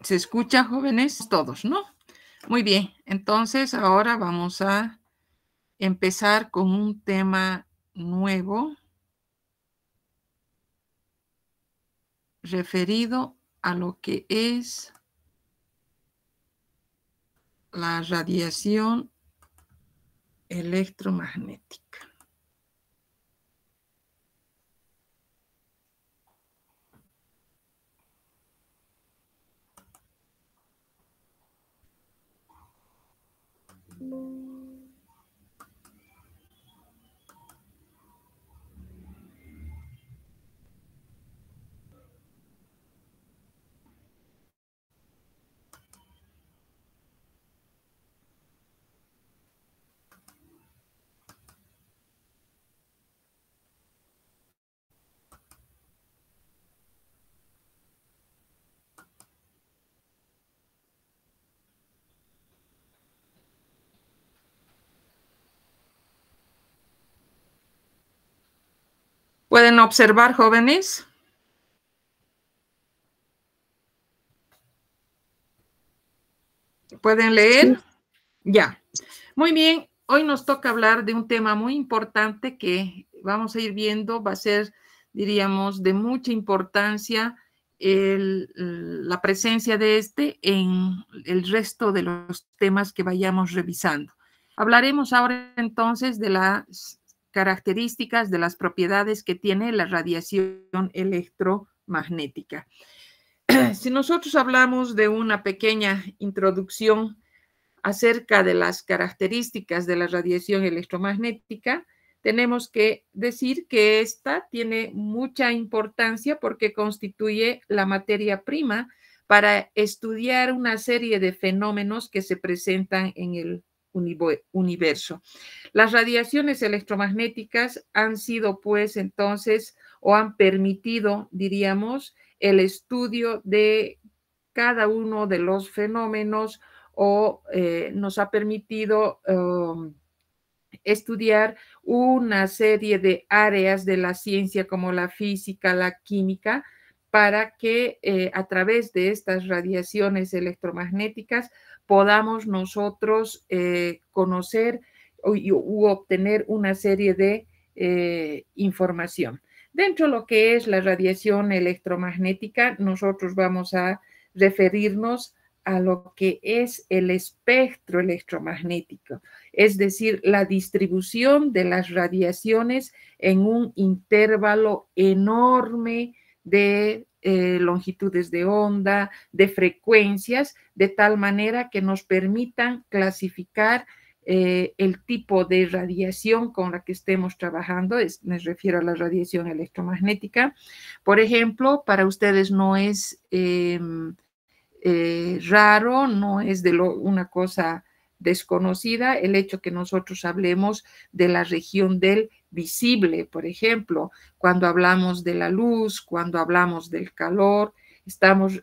¿Se escucha, jóvenes? Todos, ¿no? Muy bien, entonces ahora vamos a empezar con un tema nuevo referido a lo que es la radiación electromagnética. ¿Pueden observar, jóvenes? ¿Pueden leer? Sí. Ya. Muy bien, hoy nos toca hablar de un tema muy importante que vamos a ir viendo, va a ser, diríamos, de mucha importancia la presencia de este en el resto de los temas que vayamos revisando. Hablaremos ahora entonces de las características, de las propiedades que tiene la radiación electromagnética. Si nosotros hablamos de una pequeña introducción acerca de las características de la radiación electromagnética, tenemos que decir que esta tiene mucha importancia porque constituye la materia prima para estudiar una serie de fenómenos que se presentan en el universo. Las radiaciones electromagnéticas han sido, pues, entonces, o han permitido, diríamos, el estudio de cada uno de los fenómenos o nos ha permitido estudiar una serie de áreas de la ciencia como la física, la química, para que a través de estas radiaciones electromagnéticas podamos nosotros conocer u obtener una serie de información. Dentro de lo que es la radiación electromagnética, nosotros vamos a referirnos a lo que es el espectro electromagnético, es decir, la distribución de las radiaciones en un intervalo enorme de longitudes de onda, de frecuencias, de tal manera que nos permitan clasificar el tipo de radiación con la que estemos trabajando, me refiero a la radiación electromagnética. Por ejemplo, para ustedes no es raro, no es una cosa desconocida el hecho que nosotros hablemos de la región del visible, por ejemplo, cuando hablamos de la luz, cuando hablamos del calor, estamos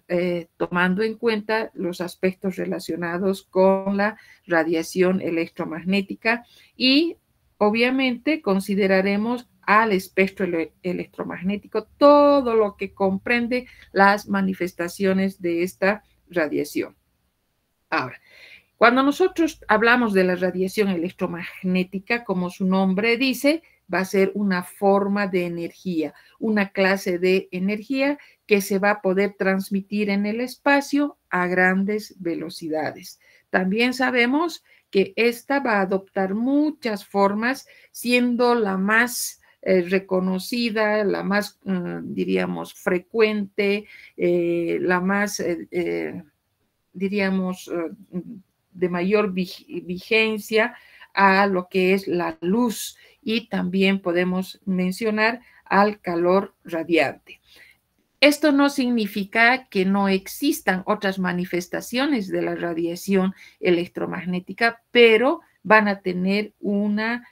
tomando en cuenta los aspectos relacionados con la radiación electromagnética y obviamente consideraremos al espectro electromagnético todo lo que comprende las manifestaciones de esta radiación. Ahora, cuando nosotros hablamos de la radiación electromagnética, como su nombre dice, va a ser una forma de energía, una clase de energía que se va a poder transmitir en el espacio a grandes velocidades. También sabemos que esta va a adoptar muchas formas, siendo la más reconocida, la más, diríamos, frecuente, la más, diríamos, de mayor vigencia a lo que es la luz y también podemos mencionar al calor radiante. Esto no significa que no existan otras manifestaciones de la radiación electromagnética, pero van a tener una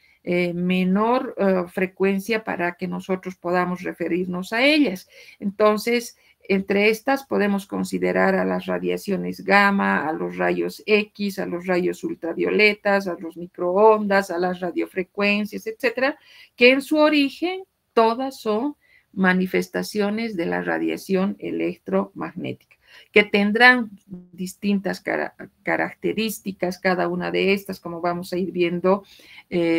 menor frecuencia para que nosotros podamos referirnos a ellas. Entonces, entre estas podemos considerar a las radiaciones gamma, a los rayos X, a los rayos ultravioletas, a los microondas, a las radiofrecuencias, etcétera, que en su origen todas son manifestaciones de la radiación electromagnética. que tendrán distintas características, cada una de estas, como vamos a ir viendo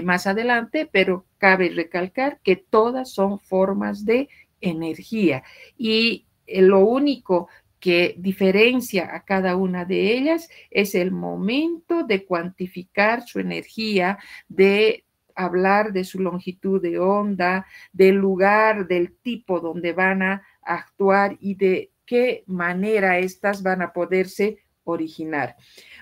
más adelante, pero cabe recalcar que todas son formas de energía y lo único que diferencia a cada una de ellas es el momento de cuantificar su energía, de hablar de su longitud de onda, del lugar, del tipo donde van a actuar y de qué manera estas van a poderse originar.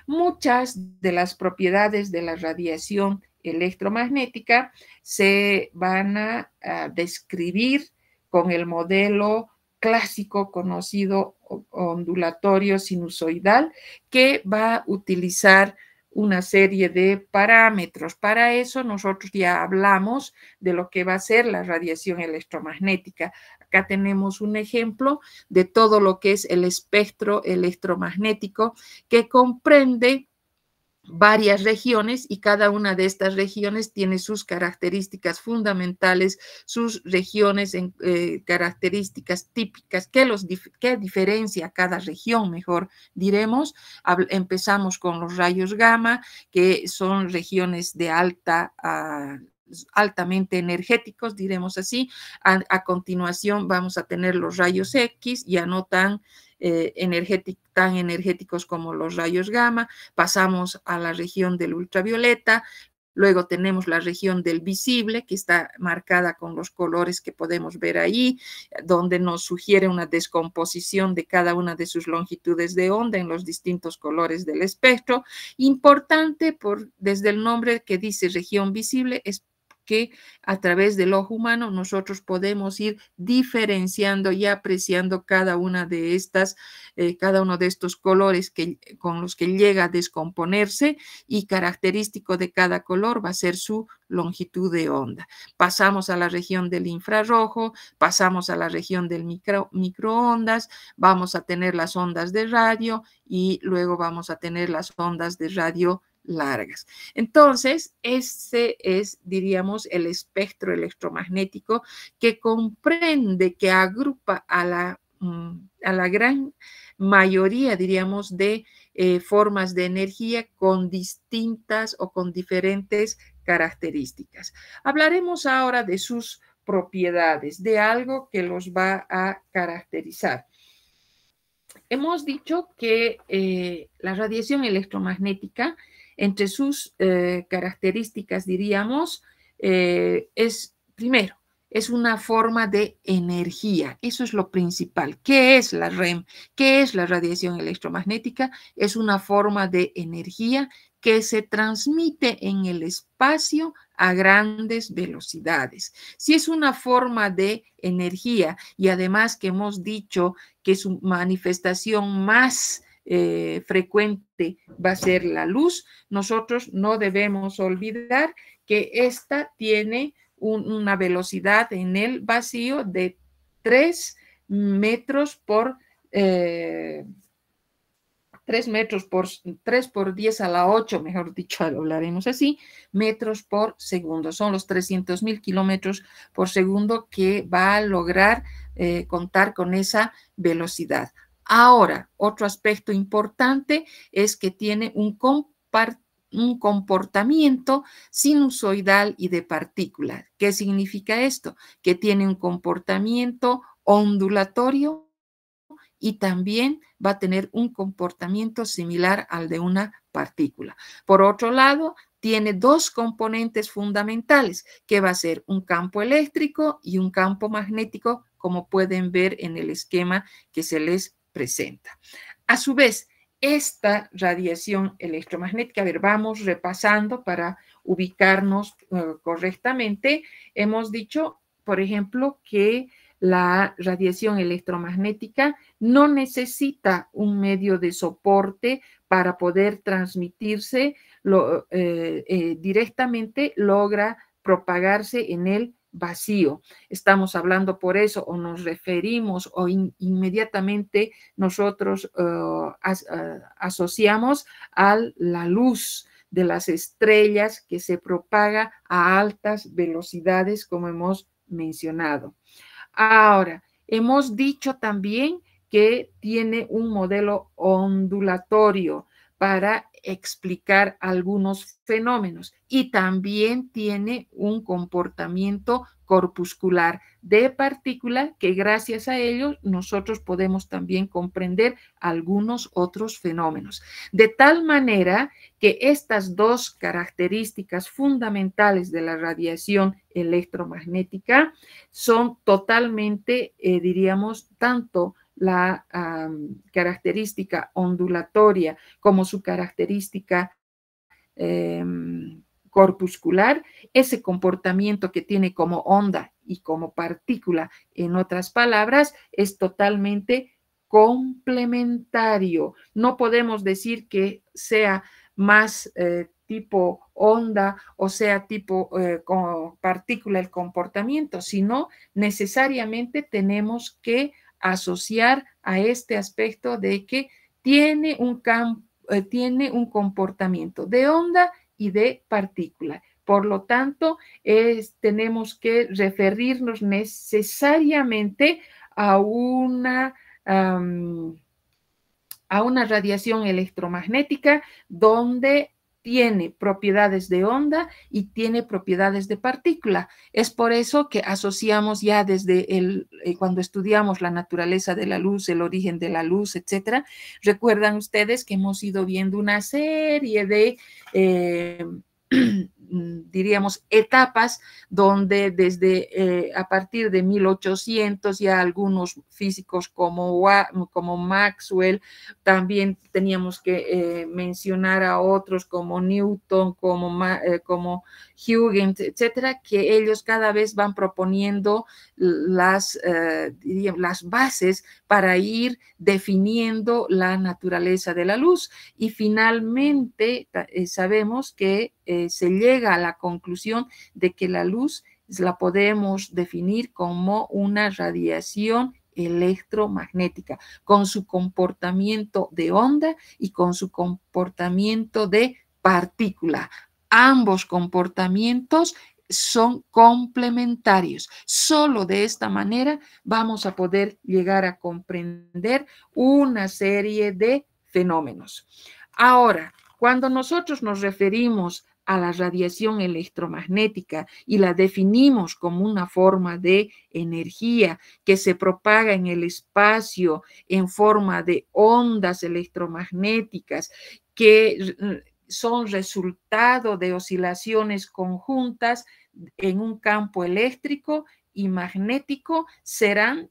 Muchas de las propiedades de la radiación electromagnética se van a describir con el modelo clásico conocido ondulatorio sinusoidal, que va a utilizar una serie de parámetros. Para eso nosotros ya hablamos de lo que va a ser la radiación electromagnética. Acá tenemos un ejemplo de todo lo que es el espectro electromagnético, que comprende varias regiones y cada una de estas regiones tiene sus características fundamentales, sus regiones en características típicas, que diferencia cada región, mejor diremos. Empezamos con los rayos gamma, que son regiones de altamente energéticos, diremos así. A continuación vamos a tener los rayos X, ya no tan energéticos como los rayos gamma. Pasamos a la región del ultravioleta. Luego tenemos la región del visible, que está marcada con los colores que podemos ver ahí, donde nos sugiere una descomposición de cada una de sus longitudes de onda en los distintos colores del espectro. Importante desde el nombre que dice región visible, es que a través del ojo humano nosotros podemos ir diferenciando y apreciando cada una de estas, cada uno de estos colores con los que llega a descomponerse, y característico de cada color va a ser su longitud de onda. Pasamos a la región del infrarrojo, pasamos a la región del microondas, vamos a tener las ondas de radio y luego vamos a tener las ondas de radio largas. Entonces, ese es, diríamos, el espectro electromagnético que comprende, que agrupa a la gran mayoría, diríamos, de formas de energía con distintas o con diferentes características. Hablaremos ahora de sus propiedades, de algo que los va a caracterizar. Hemos dicho que la radiación electromagnética, entre sus características, diríamos, primero, es una forma de energía. Eso es lo principal. ¿Qué es la REM? ¿Qué es la radiación electromagnética? Es una forma de energía que se transmite en el espacio a grandes velocidades. Si es una forma de energía y además que hemos dicho que su manifestación más frecuente va a ser la luz, nosotros no debemos olvidar que esta tiene una velocidad en el vacío de 3 metros por 3 por 10 a la 8, mejor dicho, hablaremos así, metros por segundo. Son los 300.000 kilómetros por segundo que va a lograr contar con esa velocidad. Ahora, otro aspecto importante es que tiene un comportamiento sinusoidal y de partícula. ¿Qué significa esto? Que tiene un comportamiento ondulatorio y también va a tener un comportamiento similar al de una partícula. Por otro lado, tiene dos componentes fundamentales, que va a ser un campo eléctrico y un campo magnético, como pueden ver en el esquema que se les presenta. A su vez, esta radiación electromagnética, a ver, vamos repasando para ubicarnos correctamente. Hemos dicho, por ejemplo, que la radiación electromagnética no necesita un medio de soporte para poder transmitirse, directamente logra propagarse en el vacío. Estamos hablando por eso, o nos referimos, o inmediatamente nosotros asociamos a la luz de las estrellas que se propaga a altas velocidades, como hemos mencionado. Ahora, hemos dicho también que tiene un modelo ondulatorio para explicar algunos fenómenos y también tiene un comportamiento corpuscular de partícula que gracias a ello nosotros podemos también comprender algunos otros fenómenos. De tal manera que estas dos características fundamentales de la radiación electromagnética son totalmente, diríamos, tanto la característica ondulatoria como su característica corpuscular, ese comportamiento que tiene como onda y como partícula, en otras palabras, es totalmente complementario. No podemos decir que sea más tipo onda o sea tipo partícula el comportamiento, sino necesariamente tenemos que asociar a este aspecto de que tiene tiene un comportamiento de onda y de partícula. Por lo tanto, tenemos que referirnos necesariamente a a una radiación electromagnética donde tiene propiedades de onda y tiene propiedades de partícula. Es por eso que asociamos ya desde cuando estudiamos la naturaleza de la luz, el origen de la luz, etcétera. Recuerdan ustedes que hemos ido viendo una serie de diríamos, etapas donde desde a partir de 1800 ya algunos físicos como Maxwell, también teníamos que mencionar a otros como Newton, como Huygens, etcétera, que ellos cada vez van proponiendo las bases para ir definiendo la naturaleza de la luz. Y finalmente sabemos que se llega a la conclusión de que la luz la podemos definir como una radiación electromagnética, con su comportamiento de onda y con su comportamiento de partícula. Ambos comportamientos son complementarios. Solo de esta manera vamos a poder llegar a comprender una serie de fenómenos. Ahora, cuando nosotros nos referimos a la radiación electromagnética y la definimos como una forma de energía que se propaga en el espacio en forma de ondas electromagnéticas que son resultado de oscilaciones conjuntas en un campo eléctrico y magnético, serán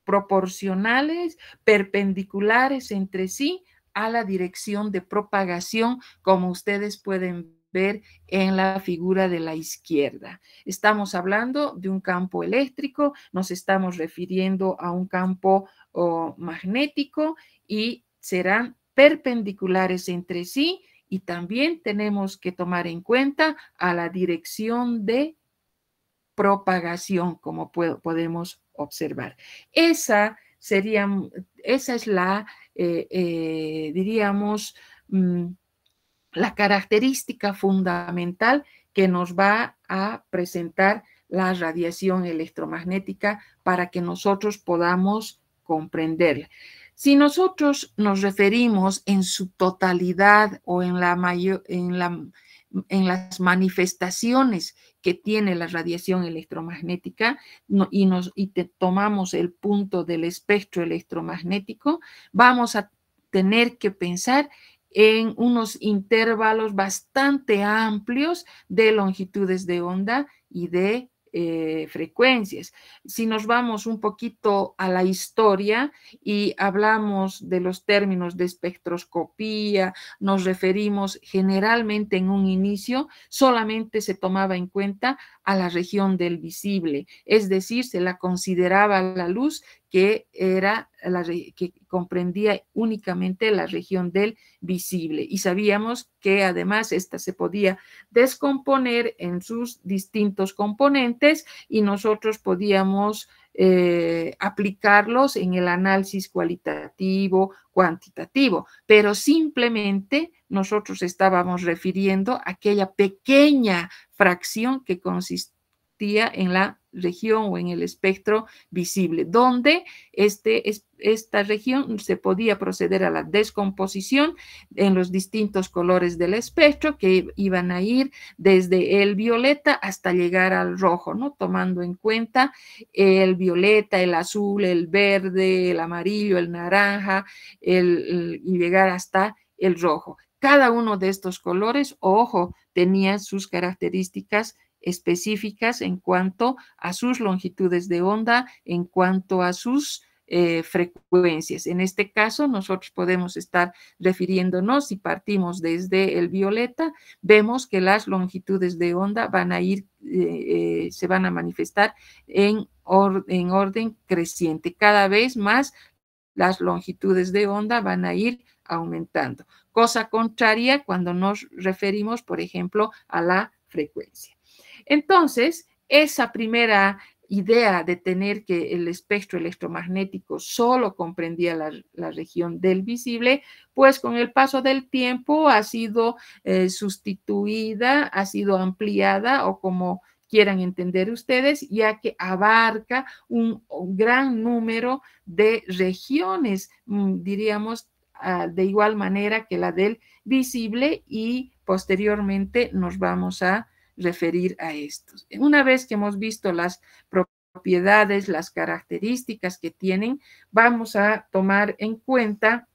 proporcionales, perpendiculares entre sí a la dirección de propagación, como ustedes pueden ver en la figura de la izquierda. Estamos hablando de un campo eléctrico, nos estamos refiriendo a un campo magnético y serán perpendiculares entre sí, y también tenemos que tomar en cuenta a la dirección de propagación, como podemos observar. Esa es la, diríamos, la característica fundamental que nos va a presentar la radiación electromagnética para que nosotros podamos comprenderla. Si nosotros nos referimos en su totalidad o en las manifestaciones que tiene la radiación electromagnética y tomamos el punto del espectro electromagnético, vamos a tener que pensar en unos intervalos bastante amplios de longitudes de onda y de frecuencias. Si nos vamos un poquito a la historia y hablamos de los términos de espectroscopía, nos referimos generalmente en un inicio, solamente se tomaba en cuenta a la región del visible, es decir, se la consideraba la luz que comprendía únicamente la región del visible, y sabíamos que además esta se podía descomponer en sus distintos componentes y nosotros podíamos aplicarlos en el análisis cualitativo, cuantitativo, pero simplemente nosotros estábamos refiriendo a aquella pequeña fracción que consistía convertía en la región o en el espectro visible, donde esta región se podía proceder a la descomposición en los distintos colores del espectro, que iban a ir desde el violeta hasta llegar al rojo, ¿no? Tomando en cuenta el violeta, el azul, el verde, el amarillo, el naranja, y llegar hasta el rojo. Cada uno de estos colores, ojo, tenía sus características específicas en cuanto a sus longitudes de onda, en cuanto a sus frecuencias. En este caso, nosotros podemos estar refiriéndonos, si partimos desde el violeta, vemos que las longitudes de onda van a ir, se van a manifestar en orden creciente. Cada vez más las longitudes de onda van a ir aumentando. Cosa contraria cuando nos referimos, por ejemplo, a la frecuencia. Entonces, esa primera idea de tener que el espectro electromagnético solo comprendía la región del visible, pues con el paso del tiempo ha sido sustituida, ha sido ampliada o como quieran entender ustedes, ya que abarca un gran número de regiones, diríamos, de igual manera que la del visible, y posteriormente nos vamos a referir a estos. Una vez que hemos visto las propiedades, las características que tienen, vamos a tomar en cuenta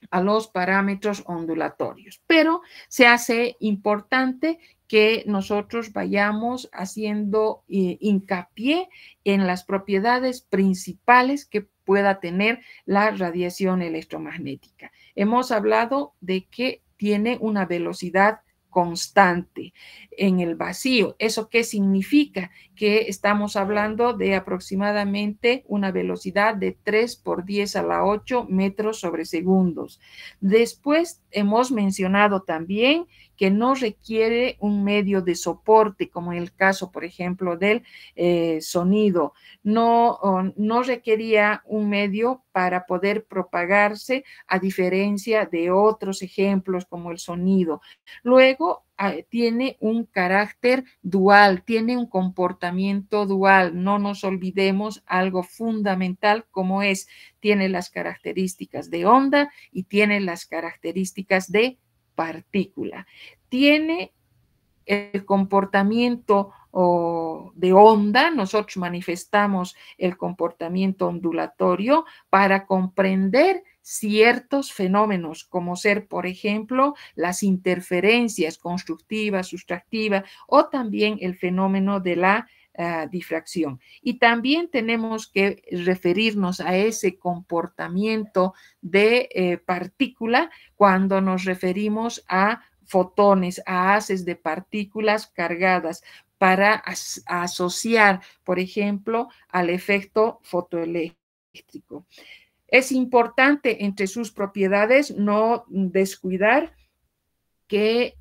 a los parámetros ondulatorios. Pero se hace importante que nosotros vayamos haciendo hincapié en las propiedades principales que pueda tener la radiación electromagnética. Hemos hablado de que tiene una velocidad constante en el vacío. ¿Eso qué significa? Que estamos hablando de aproximadamente una velocidad de 3 por 10 a la 8 metros sobre segundos. Después hemos mencionado también que no requiere un medio de soporte, como en el caso, por ejemplo, del sonido. No requería un medio para poder propagarse, a diferencia de otros ejemplos como el sonido. Luego, tiene un carácter dual, tiene un comportamiento dual. No nos olvidemos algo fundamental como tiene las características de onda y tiene las características de partícula. Tiene el comportamiento de onda, nosotros manifestamos el comportamiento ondulatorio para comprender ciertos fenómenos, como ser, por ejemplo, las interferencias constructivas, sustractivas, o también el fenómeno de la difracción. Y también tenemos que referirnos a ese comportamiento de partícula cuando nos referimos a fotones, a haces de partículas cargadas, para asociar, por ejemplo, al efecto fotoeléctrico. Es importante entre sus propiedades no descuidar que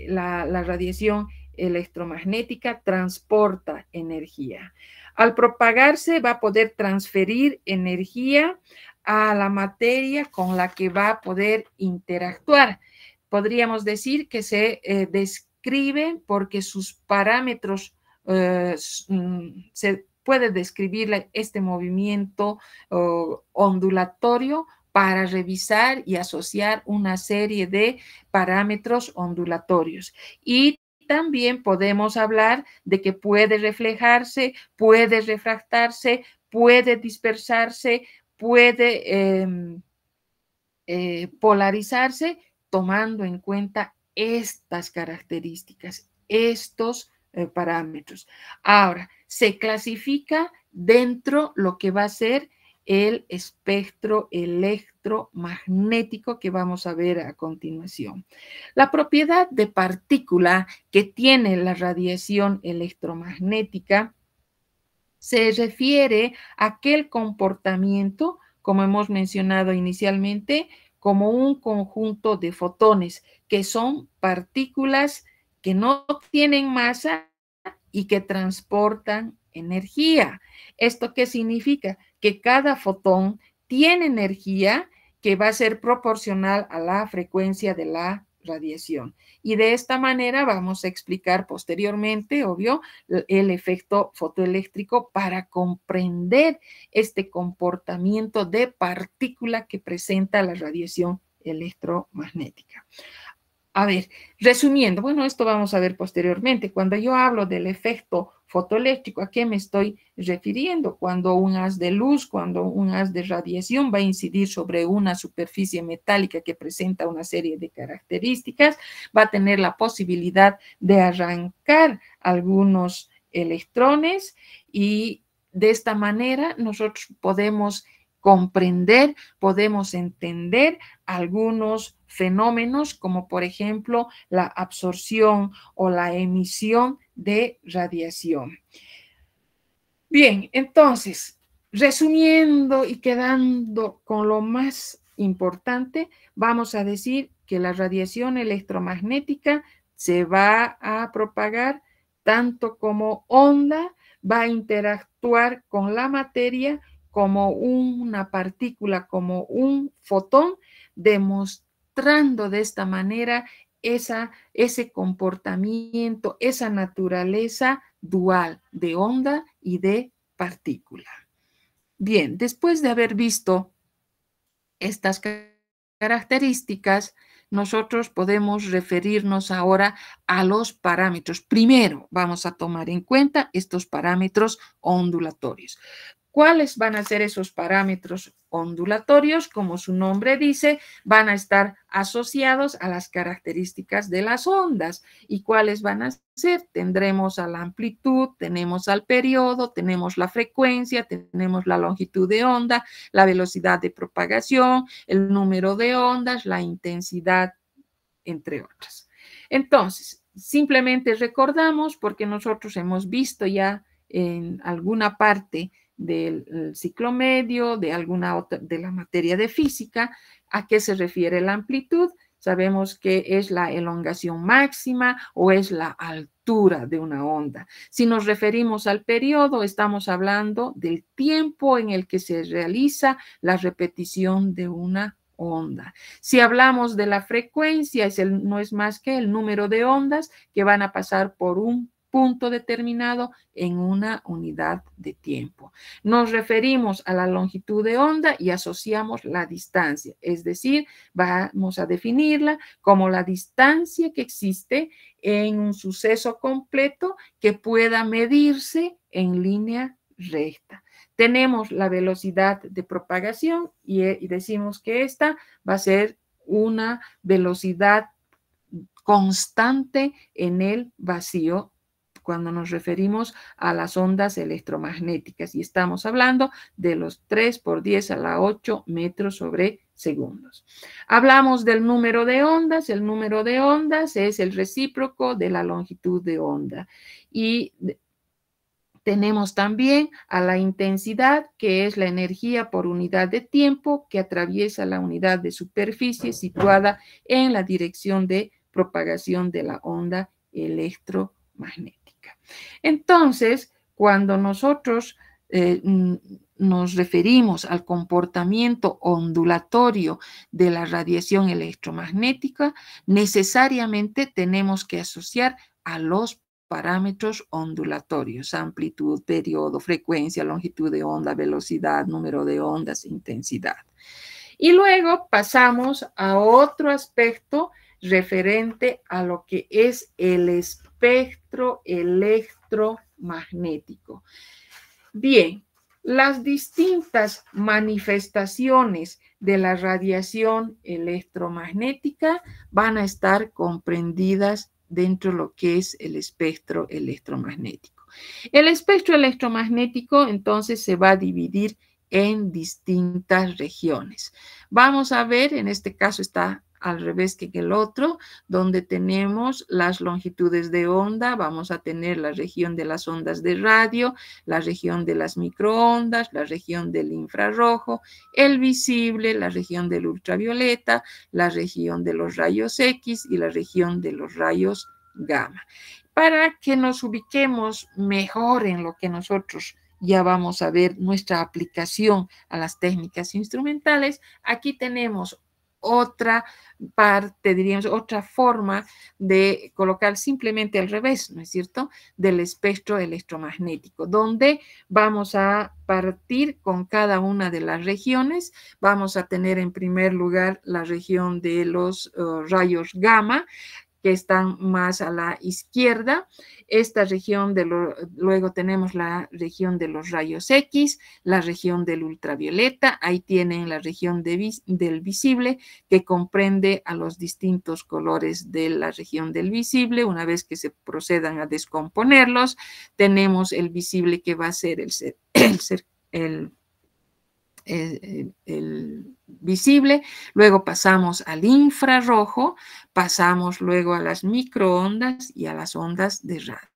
la radiación electromagnética transporta energía. Al propagarse va a poder transferir energía a la materia con la que va a poder interactuar. Podríamos decir que se describe porque sus parámetros se puede describir este movimiento ondulatorio para revisar y asociar una serie de parámetros ondulatorios. Y también podemos hablar de que puede reflejarse, puede refractarse, puede dispersarse, puede polarizarse, tomando en cuenta estas características, estos parámetros. Ahora, se clasifica dentro lo que va a ser el espectro electromagnético que vamos a ver a continuación. La propiedad de partícula que tiene la radiación electromagnética se refiere a aquel comportamiento, como hemos mencionado inicialmente, como un conjunto de fotones, que son partículas que no tienen masa y que transportan energía. ¿Esto qué significa? Que cada fotón tiene energía que va a ser proporcional a la frecuencia de la radiación. Y de esta manera vamos a explicar posteriormente, obvio, el efecto fotoeléctrico para comprender este comportamiento de partícula que presenta la radiación electromagnética. A ver, resumiendo, bueno, esto vamos a ver posteriormente. Cuando yo hablo del efecto fotoeléctrico, ¿a qué me estoy refiriendo? Cuando un haz de luz, cuando un haz de radiación va a incidir sobre una superficie metálica que presenta una serie de características, va a tener la posibilidad de arrancar algunos electrones y de esta manera nosotros podemos comprender, podemos entender algunos fenómenos como por ejemplo la absorción o la emisión de radiación. Bien, entonces, resumiendo y quedando con lo más importante, vamos a decir que la radiación electromagnética se va a propagar tanto como onda, va a interactuar con la materia como una partícula, como un fotón, demostrando de esta manera ese comportamiento, esa naturaleza dual de onda y de partícula. Bien, después de haber visto estas características, nosotros podemos referirnos ahora a los parámetros. Primero, vamos a tomar en cuenta estos parámetros ondulatorios. ¿Cuáles van a ser esos parámetros ondulatorios? Como su nombre dice, van a estar asociados a las características de las ondas. ¿Y cuáles van a ser? Tendremos a la amplitud, tenemos al periodo, tenemos la frecuencia, tenemos la longitud de onda, la velocidad de propagación, el número de ondas, la intensidad, entre otras. Entonces, simplemente recordamos, porque nosotros hemos visto ya en alguna parte del ciclo medio, de alguna otra, de la materia de física, a qué se refiere la amplitud. Sabemos que es la elongación máxima o es la altura de una onda. Si nos referimos al periodo, estamos hablando del tiempo en el que se realiza la repetición de una onda. Si hablamos de la frecuencia, no es más que el número de ondas que van a pasar por un punto determinado en una unidad de tiempo. Nos referimos a la longitud de onda y asociamos la distancia, es decir, vamos a definirla como la distancia que existe en un suceso completo que pueda medirse en línea recta. Tenemos la velocidad de propagación y decimos que esta va a ser una velocidad constante en el vacío cuando nos referimos a las ondas electromagnéticas y estamos hablando de los 3 por 10 a la 8 metros sobre segundos. Hablamos del número de ondas. El número de ondas es el recíproco de la longitud de onda y tenemos también a la intensidad, que es la energía por unidad de tiempo que atraviesa la unidad de superficie situada en la dirección de propagación de la onda electromagnética. Entonces, cuando nosotros nos referimos al comportamiento ondulatorio de la radiación electromagnética, necesariamente tenemos que asociar a los parámetros ondulatorios: amplitud, periodo, frecuencia, longitud de onda, velocidad, número de ondas, intensidad. Y luego pasamos a otro aspecto referente a lo que es el espectro electromagnético. Bien, las distintas manifestaciones de la radiación electromagnética van a estar comprendidas dentro de lo que es el espectro electromagnético. El espectro electromagnético entonces se va a dividir en distintas regiones. Vamos a ver, en este caso está al revés que el otro, donde tenemos las longitudes de onda. Vamos a tener la región de las ondas de radio, la región de las microondas, la región del infrarrojo, el visible, la región del ultravioleta, la región de los rayos X y la región de los rayos gamma. Para que nos ubiquemos mejor en lo que nosotros ya vamos a ver nuestra aplicación a las técnicas instrumentales, aquí tenemos otra parte, diríamos, otra forma de colocar simplemente al revés, ¿no es cierto?, del espectro electromagnético, donde vamos a partir con cada una de las regiones. Vamos a tener en primer lugar la región de los rayos gamma, que están más a la izquierda. Esta región luego tenemos la región de los rayos X, la región del ultravioleta, ahí tienen la región del visible, que comprende a los distintos colores de la región del visible. Una vez que se procedan a descomponerlos, tenemos el visible, que va a ser el visible, luego pasamos al infrarrojo, pasamos luego a las microondas y a las ondas de radio.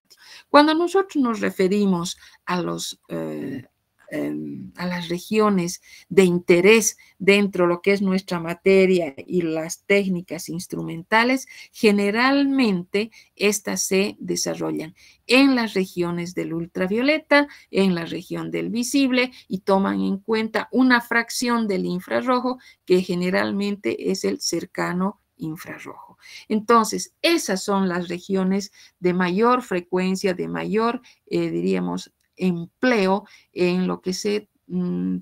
Cuando nosotros nos referimos a las regiones de interés dentro de lo que es nuestra materia y las técnicas instrumentales, generalmente estas se desarrollan en las regiones del ultravioleta, en la región del visible, y toman en cuenta una fracción del infrarrojo, que generalmente es el cercano infrarrojo. Entonces, esas son las regiones de mayor frecuencia, de mayor, diríamos, empleo en lo que se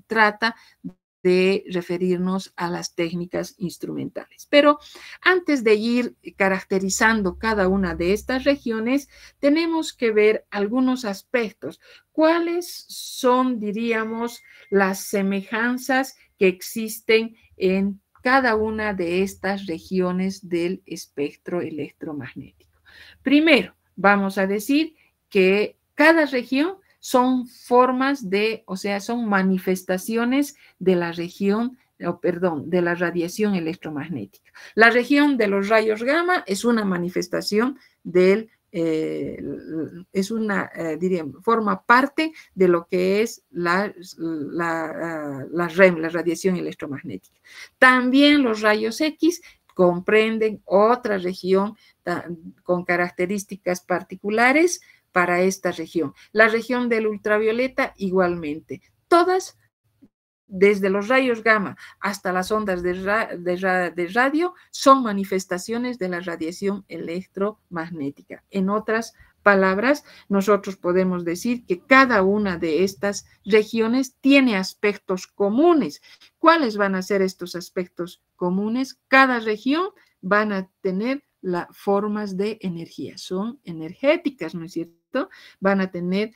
trata de referirnos a las técnicas instrumentales. Pero antes de ir caracterizando cada una de estas regiones, tenemos que ver algunos aspectos. ¿Cuáles son, diríamos, las semejanzas que existen en cada una de estas regiones del espectro electromagnético? Primero, vamos a decir que cada región son formas de, o sea, son manifestaciones de la región, de la radiación electromagnética. La región de los rayos gamma es una manifestación del, diríamos, forma parte de lo que es la REM, la radiación electromagnética. También los rayos X comprenden otra región con características particulares para esta región. La región del ultravioleta igualmente. Todas, desde los rayos gamma hasta las ondas de radio, son manifestaciones de la radiación electromagnética. En otras palabras, nosotros podemos decir que cada una de estas regiones tiene aspectos comunes. ¿Cuáles van a ser estos aspectos comunes? Cada región van a tener las formas de energía, son energéticas, ¿no es cierto? Van a tener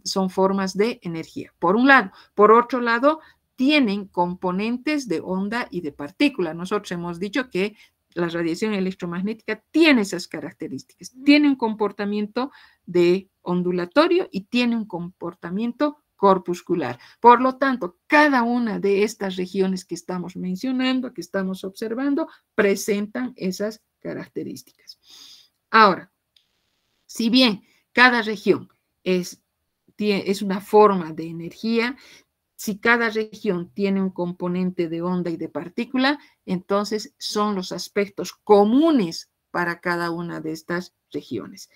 son formas de energía, por un lado. Por otro lado, tienen componentes de onda y de partícula. Nosotros hemos dicho que la radiación electromagnética tiene esas características, tiene un comportamiento de ondulatorio y tiene un comportamiento corpuscular. Por lo tanto, cada una de estas regiones que estamos mencionando, que estamos observando, presentan esas características. Ahora, si bien cada región es una forma de energía, si cada región tiene un componente de onda y de partícula, entonces son los aspectos comunes para cada una de estas regiones.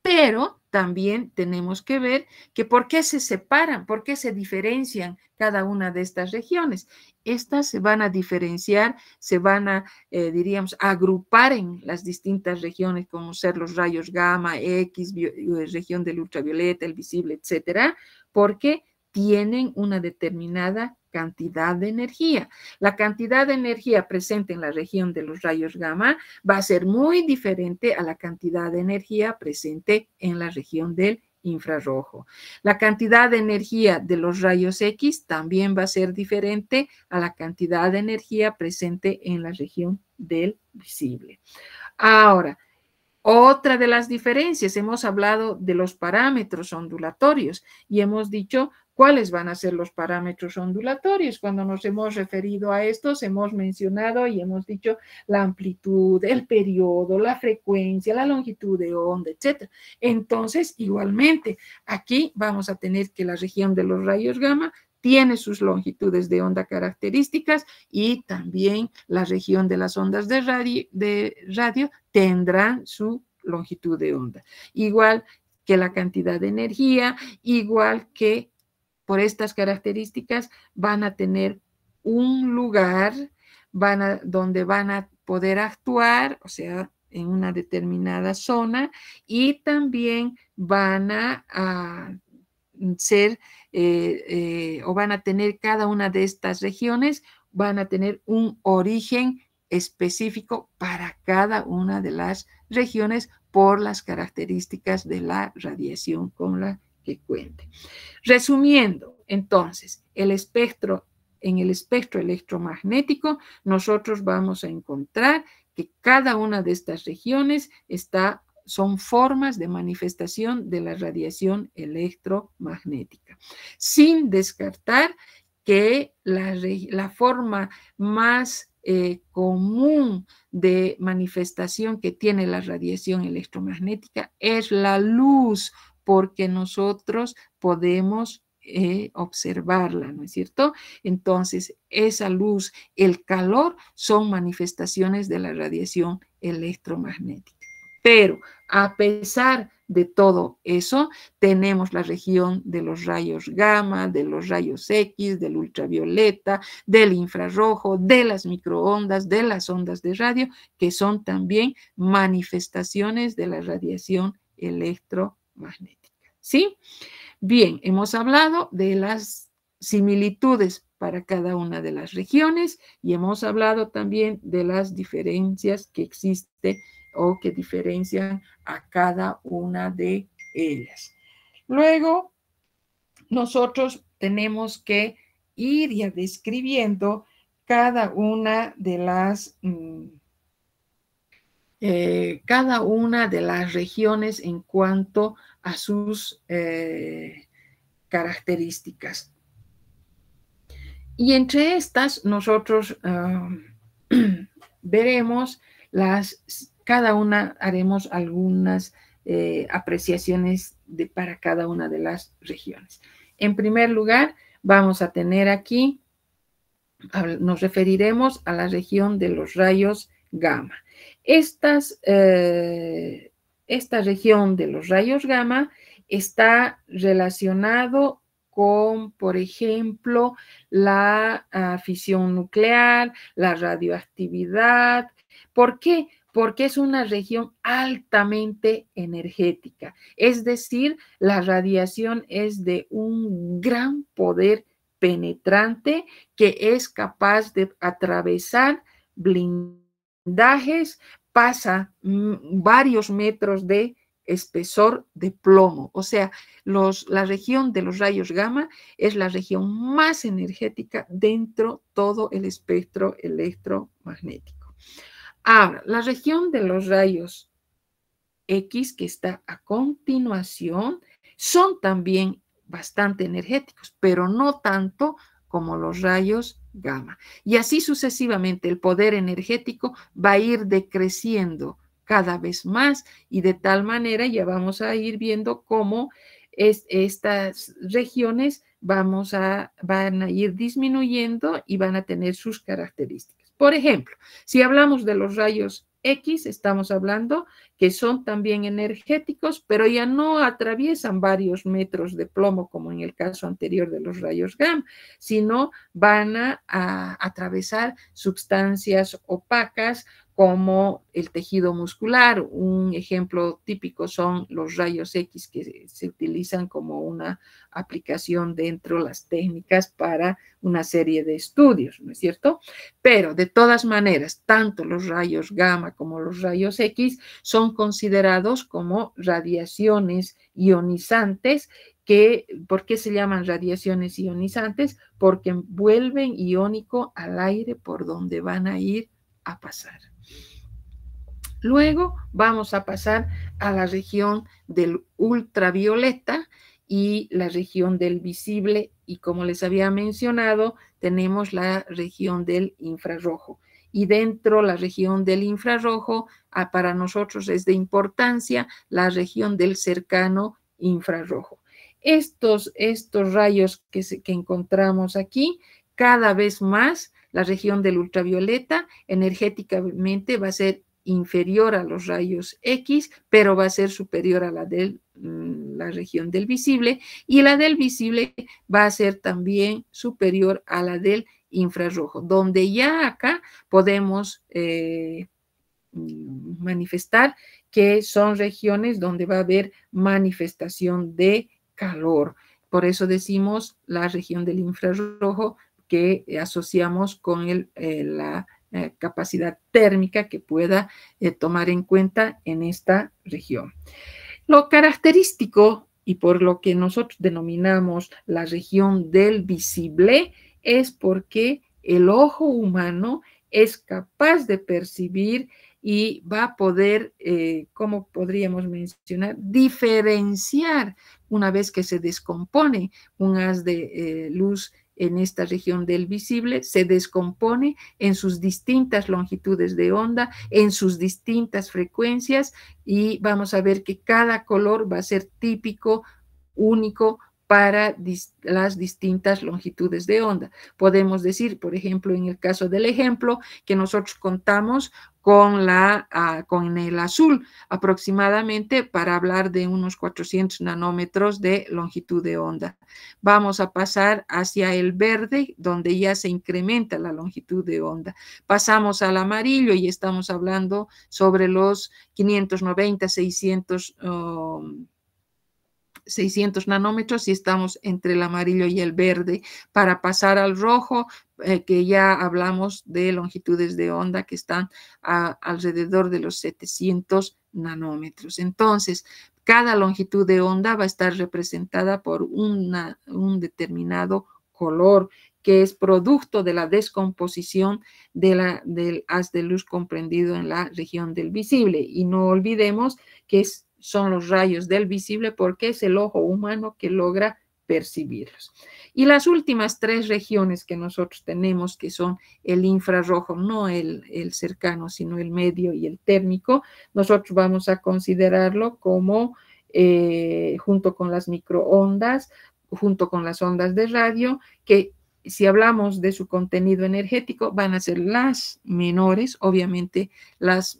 Pero también tenemos que ver que por qué se separan, por qué se diferencian cada una de estas regiones. Estas se van a diferenciar, se van a, diríamos, agrupar en las distintas regiones, como ser los rayos gamma, X, región del ultravioleta, el visible, etcétera, porque tienen una determinada cantidad de energía. La cantidad de energía presente en la región de los rayos gamma va a ser muy diferente a la cantidad de energía presente en la región del infrarrojo. La cantidad de energía de los rayos X también va a ser diferente a la cantidad de energía presente en la región del visible. Ahora, otra de las diferencias, hemos hablado de los parámetros ondulatorios y hemos dicho cuáles van a ser los parámetros ondulatorios. Cuando nos hemos referido a estos, hemos mencionado y hemos dicho la amplitud, el periodo, la frecuencia, la longitud de onda, etc. Entonces, igualmente, aquí vamos a tener que la región de los rayos gamma tiene sus longitudes de onda características y también la región de las ondas de radio tendrán su longitud de onda. Igual que la cantidad de energía, igual que por estas características van a tener un lugar, donde van a poder actuar, o sea, en una determinada zona, y también van a ser o van a tener cada una de estas regiones, van a tener un origen específico para cada una de las regiones por las características de la radiación con la que cuente. Resumiendo, entonces, en el espectro electromagnético, nosotros vamos a encontrar que cada una de estas regiones son formas de manifestación de la radiación electromagnética, sin descartar que la forma más común de manifestación que tiene la radiación electromagnética es la luz, porque nosotros podemos observarla, ¿no es cierto? Entonces, esa luz, el calor, son manifestaciones de la radiación electromagnética. Pero a pesar de todo eso, tenemos la región de los rayos gamma, de los rayos X, del ultravioleta, del infrarrojo, de las microondas, de las ondas de radio, que son también manifestaciones de la radiación electromagnética. ¿Sí? Bien, hemos hablado de las similitudes para cada una de las regiones y hemos hablado también de las diferencias que existen o que diferencian a cada una de ellas. Luego, nosotros tenemos que ir ya describiendo cada una de las regiones en cuanto a sus características. Y entre estas nosotros veremos cada una, haremos algunas apreciaciones para cada una de las regiones. En primer lugar, vamos a tener aquí, nos referiremos a la región de los rayos gamma. Esta región de los rayos gamma está relacionado con, por ejemplo, la fisión nuclear, la radioactividad. ¿Por qué? Porque es una región altamente energética. Es decir, la radiación es de un gran poder penetrante que es capaz de atravesar blindajes, pasa varios metros de espesor de plomo. O sea, la región de los rayos gamma es la región más energética dentro de todo el espectro electromagnético. Ahora, la región de los rayos X, que está a continuación, son también bastante energéticos, pero no tanto como los rayos gamma. Y así sucesivamente, el poder energético va a ir decreciendo cada vez más y de tal manera ya vamos a ir viendo cómo estas regiones van a ir disminuyendo y van a tener sus características. Por ejemplo, si hablamos de los rayos X, estamos hablando que son también energéticos, pero ya no atraviesan varios metros de plomo como en el caso anterior de los rayos gamma, sino van a atravesar sustancias opacas como el tejido muscular. Un ejemplo típico son los rayos X que se utilizan como una aplicación dentro de las técnicas para una serie de estudios, ¿no es cierto? Pero de todas maneras, tanto los rayos gamma como los rayos X son considerados como radiaciones ionizantes. ¿Por qué se llaman radiaciones ionizantes? Porque vuelven iónico al aire por donde van a ir a pasar. Luego vamos a pasar a la región del ultravioleta y la región del visible, y como les había mencionado, tenemos la región del infrarrojo. Y dentro de la región del infrarrojo, para nosotros es de importancia la región del cercano infrarrojo. Estos rayos que encontramos aquí, cada vez más la región del ultravioleta energéticamente va a ser inferior a los rayos X, pero va a ser superior a la de la región del visible, y la del visible va a ser también superior a la del infrarrojo, donde ya acá podemos manifestar que son regiones donde va a haber manifestación de calor. Por eso decimos la región del infrarrojo que asociamos con la capacidad térmica que pueda tomar en cuenta en esta región. Lo característico y por lo que nosotros denominamos la región del visible es porque el ojo humano es capaz de percibir y va a poder, ¿cómo podríamos mencionar? Diferenciar una vez que se descompone un haz de luz en esta región del visible, se descompone en sus distintas longitudes de onda, en sus distintas frecuencias, y vamos a ver que cada color va a ser típico, único para las distintas longitudes de onda. Podemos decir, por ejemplo, en el caso del ejemplo, que nosotros contamos con el azul aproximadamente para hablar de unos 400 nanómetros de longitud de onda. Vamos a pasar hacia el verde, donde ya se incrementa la longitud de onda. Pasamos al amarillo y estamos hablando sobre los 590, 600 nanómetros y estamos entre el amarillo y el verde, para pasar al rojo, que ya hablamos de longitudes de onda que están alrededor de los 700 nanómetros. Entonces, cada longitud de onda va a estar representada por un determinado color, que es producto de la descomposición del haz de luz comprendido en la región del visible. Y no olvidemos que son los rayos del visible porque es el ojo humano que logra percibirlos. Y las últimas tres regiones que nosotros tenemos, que son el infrarrojo, no el cercano, sino el medio y el térmico, nosotros vamos a considerarlo como, junto con las microondas, junto con las ondas de radio, que si hablamos de su contenido energético, van a ser las menores, obviamente las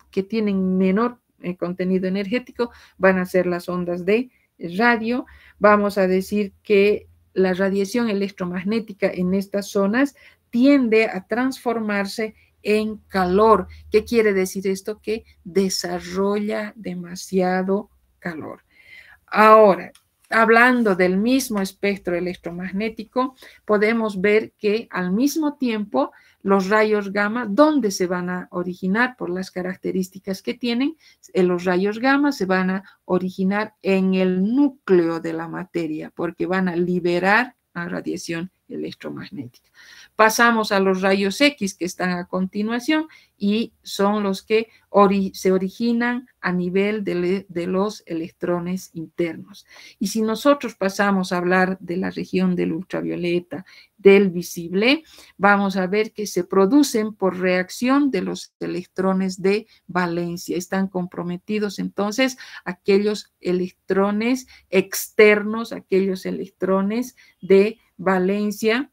que tienen menor contenido energético van a ser las ondas de radio. Vamos a decir que la radiación electromagnética en estas zonas tiende a transformarse en calor. ¿Qué quiere decir esto? Que desarrolla demasiado calor. Ahora, hablando del mismo espectro electromagnético, podemos ver que al mismo tiempo los rayos gamma, ¿dónde se van a originar? Por las características que tienen, los rayos gamma se van a originar en el núcleo de la materia, porque van a liberar la radiación electromagnética. Pasamos a los rayos X que están a continuación y son los que se originan a nivel de los electrones internos. Y si nosotros pasamos a hablar de la región del ultravioleta, del visible, vamos a ver que se producen por reacción de los electrones de valencia. Están comprometidos entonces aquellos electrones externos, aquellos electrones de valencia,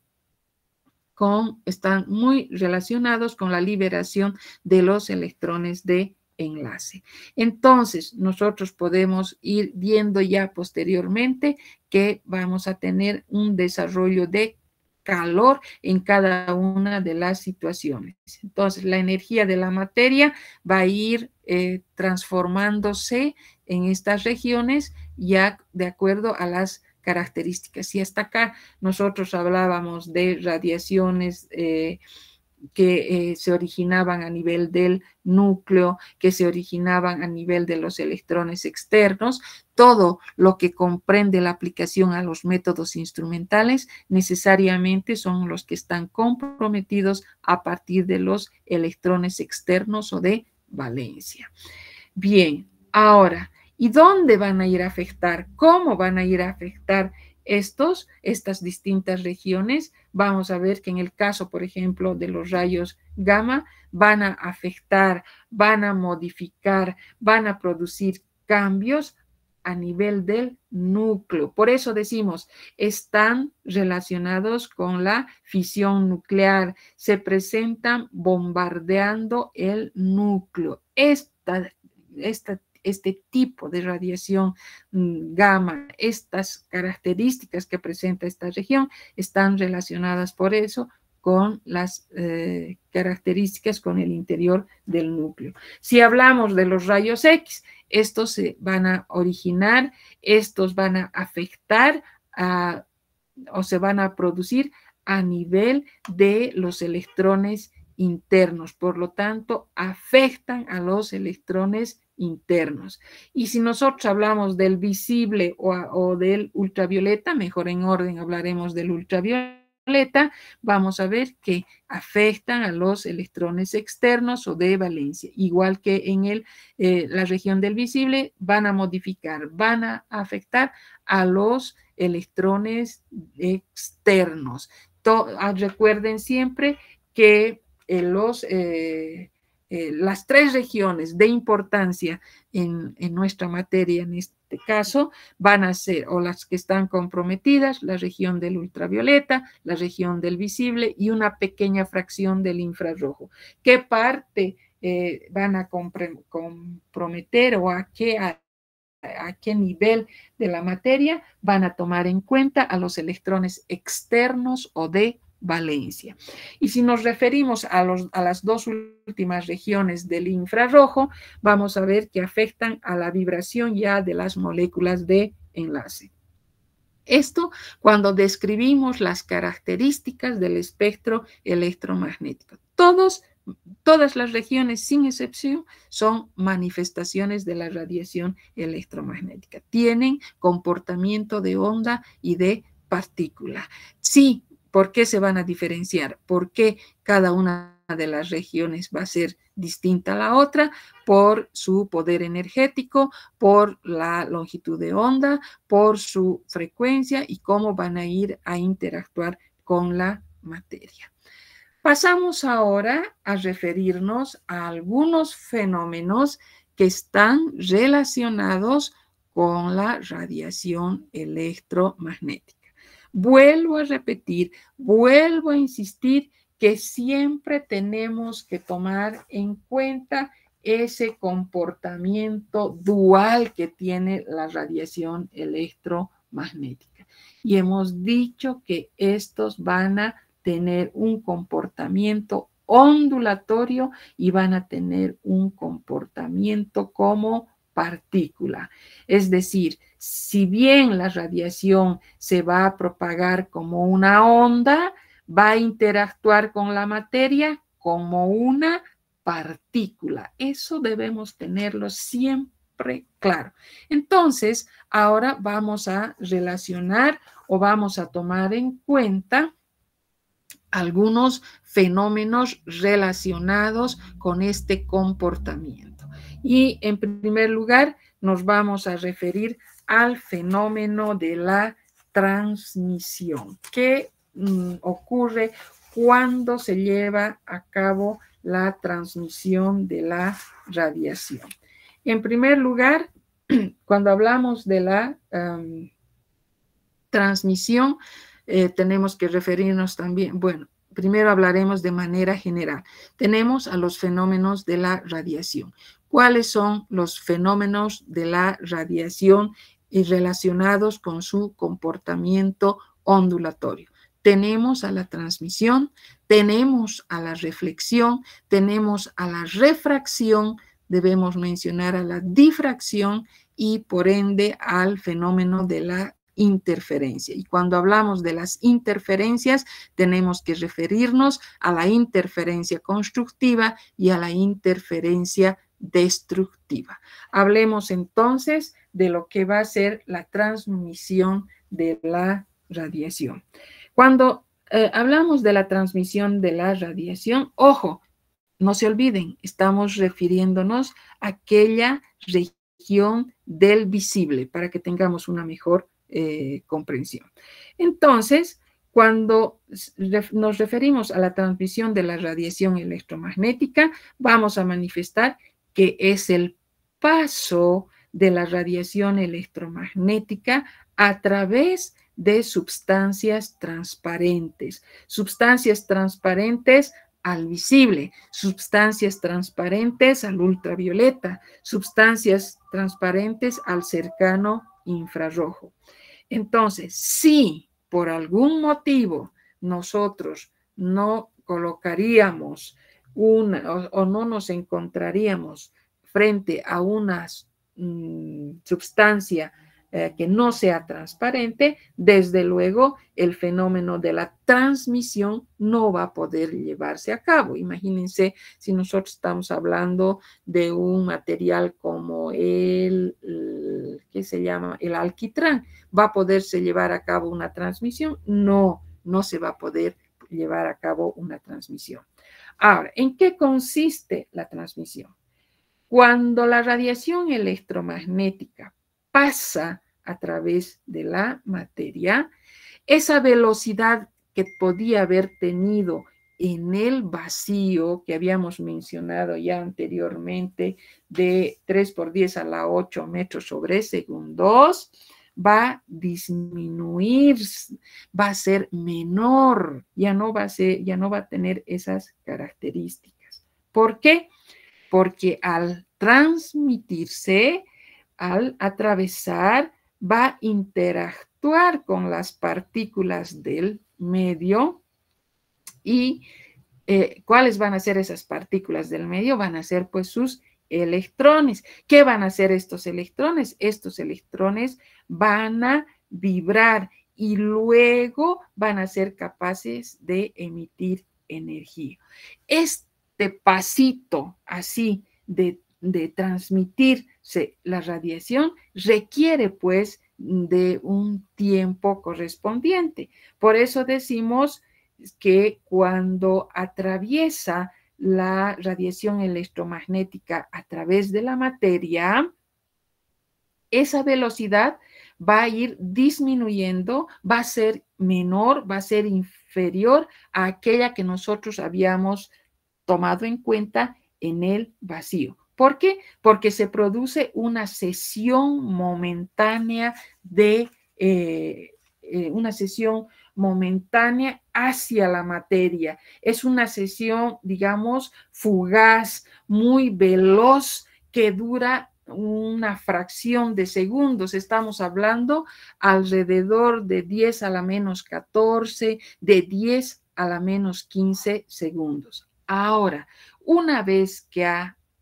están muy relacionados con la liberación de los electrones de enlace. Entonces, nosotros podemos ir viendo ya posteriormente que vamos a tener un desarrollo de calor en cada una de las situaciones. Entonces, la energía de la materia va a ir transformándose en estas regiones ya de acuerdo a las características. Y hasta acá nosotros hablábamos de radiaciones que se originaban a nivel del núcleo, que se originaban a nivel de los electrones externos. Todo lo que comprende la aplicación a los métodos instrumentales necesariamente son los que están comprometidos a partir de los electrones externos o de valencia. Bien, ahora, ¿y dónde van a ir a afectar? ¿Cómo van a ir a afectar estas distintas regiones? Vamos a ver que en el caso, por ejemplo, de los rayos gamma, van a afectar, van a modificar, van a producir cambios a nivel del núcleo. Por eso decimos, están relacionados con la fisión nuclear, se presentan bombardeando el núcleo. Este este tipo de radiación gamma, estas características que presenta esta región están relacionadas por eso con las características con el interior del núcleo. Si hablamos de los rayos X, estos se van a originar, estos van a afectar o se van a producir a nivel de los electrones internos, por lo tanto, afectan a los electrones internos. Y si nosotros hablamos del visible o del ultravioleta, mejor en orden hablaremos del ultravioleta, vamos a ver que afectan a los electrones externos o de valencia, igual que en la región del visible van a modificar, van a afectar a los electrones externos. Recuerden siempre que las tres regiones de importancia en nuestra materia, en este caso, van a ser, o las que están comprometidas, la región del ultravioleta, la región del visible y una pequeña fracción del infrarrojo. ¿Qué parte van a comprometer o a qué nivel de la materia van a tomar en cuenta a los electrones externos o de valencia? Y si nos referimos a las dos últimas regiones del infrarrojo, vamos a ver que afectan a la vibración ya de las moléculas de enlace. Esto cuando describimos las características del espectro electromagnético. Todas las regiones, sin excepción, son manifestaciones de la radiación electromagnética. Tienen comportamiento de onda y de partícula. Sí, ¿por qué se van a diferenciar? ¿Por qué cada una de las regiones va a ser distinta a la otra? Por su poder energético, por la longitud de onda, por su frecuencia y cómo van a ir a interactuar con la materia. Pasamos ahora a referirnos a algunos fenómenos que están relacionados con la radiación electromagnética. Vuelvo a repetir, vuelvo a insistir que siempre tenemos que tomar en cuenta ese comportamiento dual que tiene la radiación electromagnética. Y hemos dicho que estos van a tener un comportamiento ondulatorio y van a tener un comportamiento como partícula. Es decir, si bien la radiación se va a propagar como una onda, va a interactuar con la materia como una partícula. Eso debemos tenerlo siempre claro. Entonces, ahora vamos a relacionar o vamos a tomar en cuenta algunos fenómenos relacionados con este comportamiento. Y en primer lugar, nos vamos a referir al fenómeno de la transmisión. ¿Qué ocurre cuando se lleva a cabo la transmisión de la radiación? En primer lugar, cuando hablamos de la transmisión, tenemos que referirnos también, bueno, primero hablaremos de manera general. Tenemos a los fenómenos de la radiación. ¿Cuáles son los fenómenos de la radiación y relacionados con su comportamiento ondulatorio? Tenemos a la transmisión, tenemos a la reflexión, tenemos a la refracción, debemos mencionar a la difracción y por ende al fenómeno de la interferencia. Y cuando hablamos de las interferencias, tenemos que referirnos a la interferencia constructiva y a la interferencia destructiva. Hablemos entonces de lo que va a ser la transmisión de la radiación. Cuando hablamos de la transmisión de la radiación, ojo, no se olviden, estamos refiriéndonos a aquella región del visible para que tengamos una mejor comprensión. Entonces, cuando nos referimos a la transmisión de la radiación electromagnética, vamos a manifestar que es el paso de la radiación electromagnética a través de sustancias transparentes al visible, sustancias transparentes al ultravioleta, sustancias transparentes al cercano infrarrojo. Entonces, si por algún motivo nosotros no colocaríamos o no nos encontraríamos frente a una sustancia que no sea transparente, desde luego el fenómeno de la transmisión no va a poder llevarse a cabo. Imagínense si nosotros estamos hablando de un material como ¿qué se llama? El alquitrán. ¿Va a poderse llevar a cabo una transmisión? No, no se va a poder llevar a cabo una transmisión. Ahora, ¿en qué consiste la transmisión? Cuando la radiación electromagnética pasa a través de la materia, esa velocidad que podía haber tenido en el vacío que habíamos mencionado ya anteriormente de 3 por 10 a la 8 metros sobre segundos, va a disminuir, va a ser menor, ya no va a tener esas características. ¿Por qué? Porque al transmitirse, al atravesar, va a interactuar con las partículas del medio. ¿Y cuáles van a ser esas partículas del medio? Van a ser pues sus electrones. ¿Qué van a hacer estos electrones? Estos electrones van a vibrar y luego van a ser capaces de emitir energía. Este pasito así de transmitirse la radiación requiere pues de un tiempo correspondiente. Por eso decimos que cuando atraviesa la radiación electromagnética a través de la materia, esa velocidad va a ir disminuyendo, va a ser menor, va a ser inferior a aquella que nosotros habíamos tomado en cuenta en el vacío. ¿Por qué? Porque se produce una cesión momentánea hacia la materia. Es una cesión, digamos, fugaz, muy veloz, que dura una fracción de segundos. Estamos hablando alrededor de 10 a la menos 14, de 10 a la menos 15 segundos. Ahora, una vez que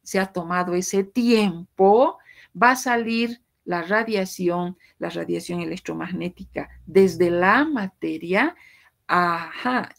se ha tomado ese tiempo, va a salir la radiación electromagnética desde la materia,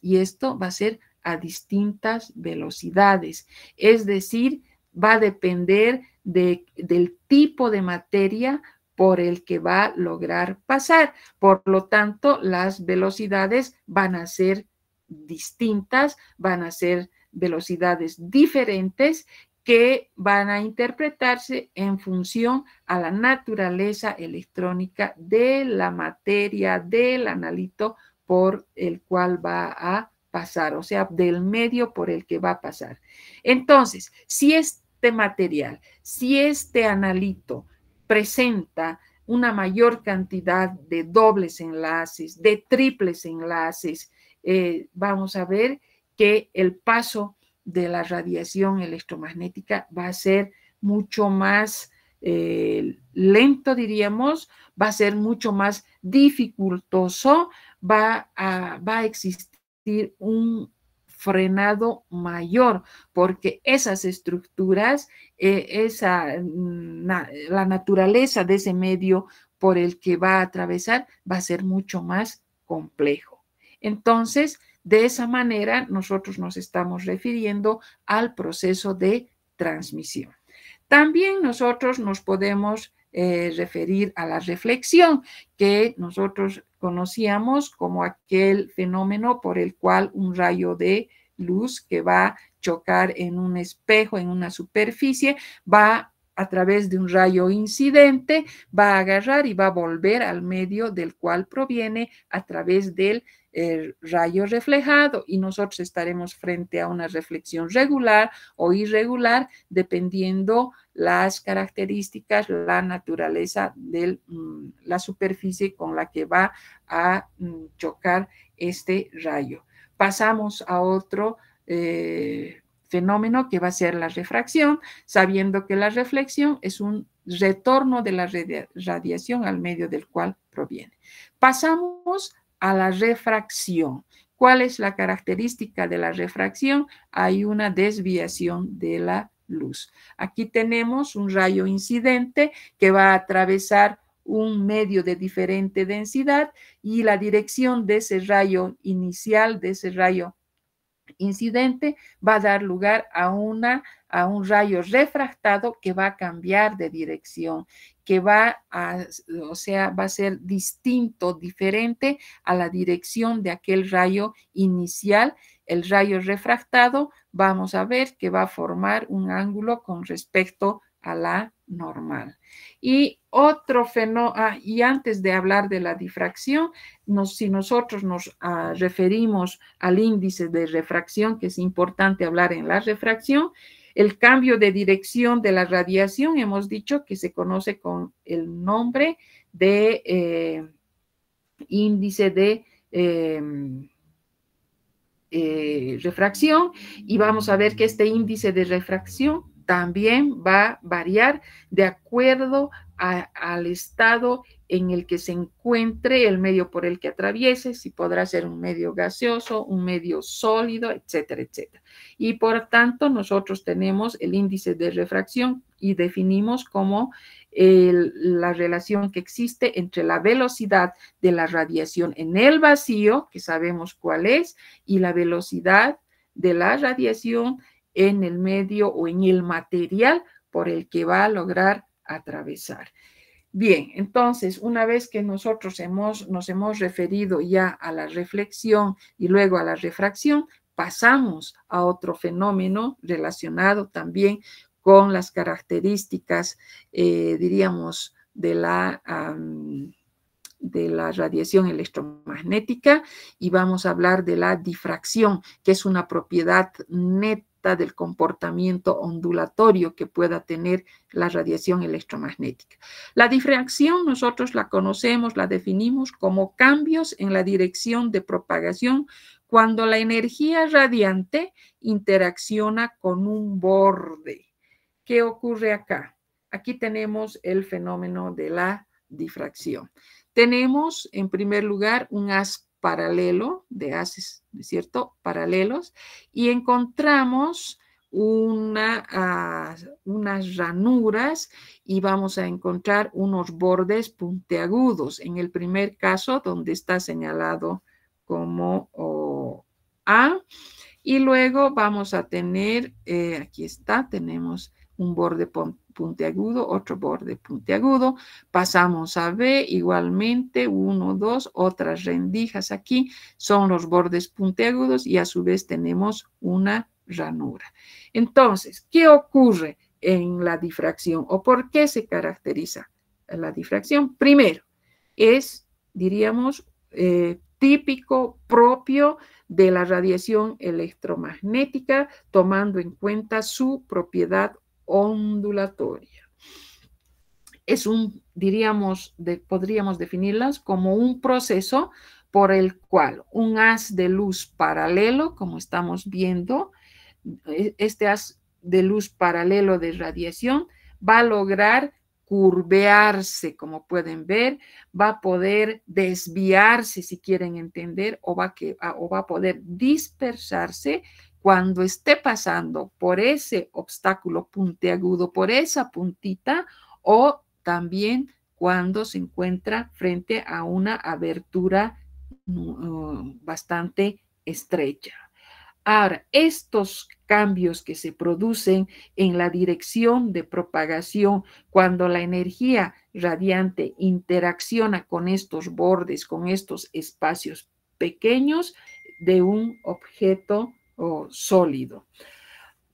y esto va a ser a distintas velocidades, es decir, va a depender del tipo de materia por el que va a lograr pasar. Por lo tanto, las velocidades van a ser distintas, van a ser velocidades diferentes que van a interpretarse en función a la naturaleza electrónica de la materia, del analito por el cual va a pasar, o sea, del medio por el que va a pasar. Entonces, si este material, si este analito presenta una mayor cantidad de dobles enlaces, de triples enlaces, vamos a ver que el paso de la radiación electromagnética va a ser mucho más lento, diríamos, va a ser mucho más dificultoso, va a existir un frenado mayor, porque esas estructuras, la naturaleza de ese medio por el que va a atravesar va a ser mucho más complejo. Entonces, de esa manera, nosotros nos estamos refiriendo al proceso de transmisión. También nosotros nos podemos referir a la reflexión, que nosotros conocíamos como aquel fenómeno por el cual un rayo de luz que va a chocar en un espejo, en una superficie, va a través de un rayo incidente, va a agarrar y va a volver al medio del cual proviene a través del rayo reflejado, y nosotros estaremos frente a una reflexión regular o irregular dependiendo las características, la naturaleza de la superficie con la que va a chocar este rayo. Pasamos a otro fenómeno que va a ser la refracción, sabiendo que la reflexión es un retorno de la radiación al medio del cual proviene. Pasamos a la refracción. ¿Cuál es la característica de la refracción? Hay una desviación de la luz. Aquí tenemos un rayo incidente que va a atravesar un medio de diferente densidad y la dirección de ese rayo inicial, de ese rayo incidente, va a dar lugar a un rayo refractado que va a cambiar de dirección, que va a ser distinto, diferente a la dirección de aquel rayo inicial. El rayo refractado, vamos a ver que va a formar un ángulo con respecto a la normal. Y otro fenómeno, y antes de hablar de la difracción, si nosotros nos referimos al índice de refracción, que es importante hablar en la refracción, el cambio de dirección de la radiación, hemos dicho que se conoce con el nombre de índice de refracción, y vamos a ver que este índice de refracción también va a variar de acuerdo al estado en el que se encuentre el medio por el que atraviese, si podrá ser un medio gaseoso, un medio sólido, etcétera, etcétera. Y por tanto, nosotros tenemos el índice de refracción y definimos como la relación que existe entre la velocidad de la radiación en el vacío, que sabemos cuál es, y la velocidad de la radiación en el medio o en el material por el que va a lograr atravesar. Bien, entonces, una vez que nosotros nos hemos referido ya a la reflexión y luego a la refracción, pasamos a otro fenómeno relacionado también con las características, diríamos, de la radiación electromagnética, y vamos a hablar de la difracción, que es una propiedad neta del comportamiento ondulatorio que pueda tener la radiación electromagnética. La difracción nosotros la conocemos, la definimos como cambios en la dirección de propagación cuando la energía radiante interacciona con un borde. ¿Qué ocurre acá? Aquí tenemos el fenómeno de la difracción. Tenemos, en primer lugar, un haz paralelo de haces, ¿cierto? Paralelos, y encontramos unas ranuras y vamos a encontrar unos bordes puntiagudos. En el primer caso, donde está señalado como A, y luego vamos a tener, aquí está, tenemos un borde puntiagudo, otro borde puntiagudo, pasamos a B, igualmente, 1, 2, otras rendijas aquí, son los bordes puntiagudos y a su vez tenemos una ranura. Entonces, ¿qué ocurre en la difracción o por qué se caracteriza la difracción? Primero, es, diríamos, típico, propio de la radiación electromagnética, tomando en cuenta su propiedad ondulatoria. Es podríamos definirlas como un proceso por el cual un haz de luz paralelo, como estamos viendo, este haz de luz paralelo de radiación va a lograr curvearse, como pueden ver, va a poder desviarse, si quieren entender, o va a poder dispersarse cuando esté pasando por ese obstáculo puntiagudo, por esa puntita, o también cuando se encuentra frente a una abertura bastante estrecha. Ahora, estos cambios que se producen en la dirección de propagación cuando la energía radiante interacciona con estos bordes, con estos espacios pequeños de un objeto sólido.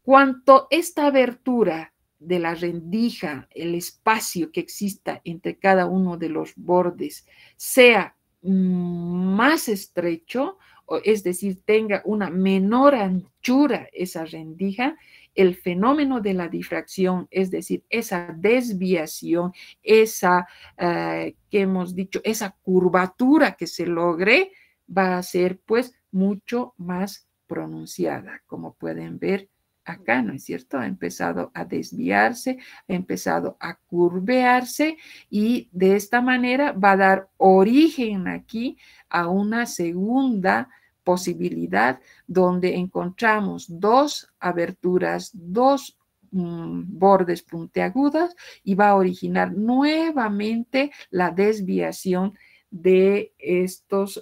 Cuanto esta abertura de la rendija, el espacio que exista entre cada uno de los bordes, sea más estrecho, es decir, tenga una menor anchura esa rendija, el fenómeno de la difracción, es decir, esa desviación, esa que hemos dicho, esa curvatura que se logre, va a ser pues mucho más pronunciada, como pueden ver acá, ¿no es cierto? Ha empezado a desviarse, ha empezado a curvearse y de esta manera va a dar origen aquí a una segunda posibilidad donde encontramos dos aberturas, dos bordes puntiagudos y va a originar nuevamente la desviación de estos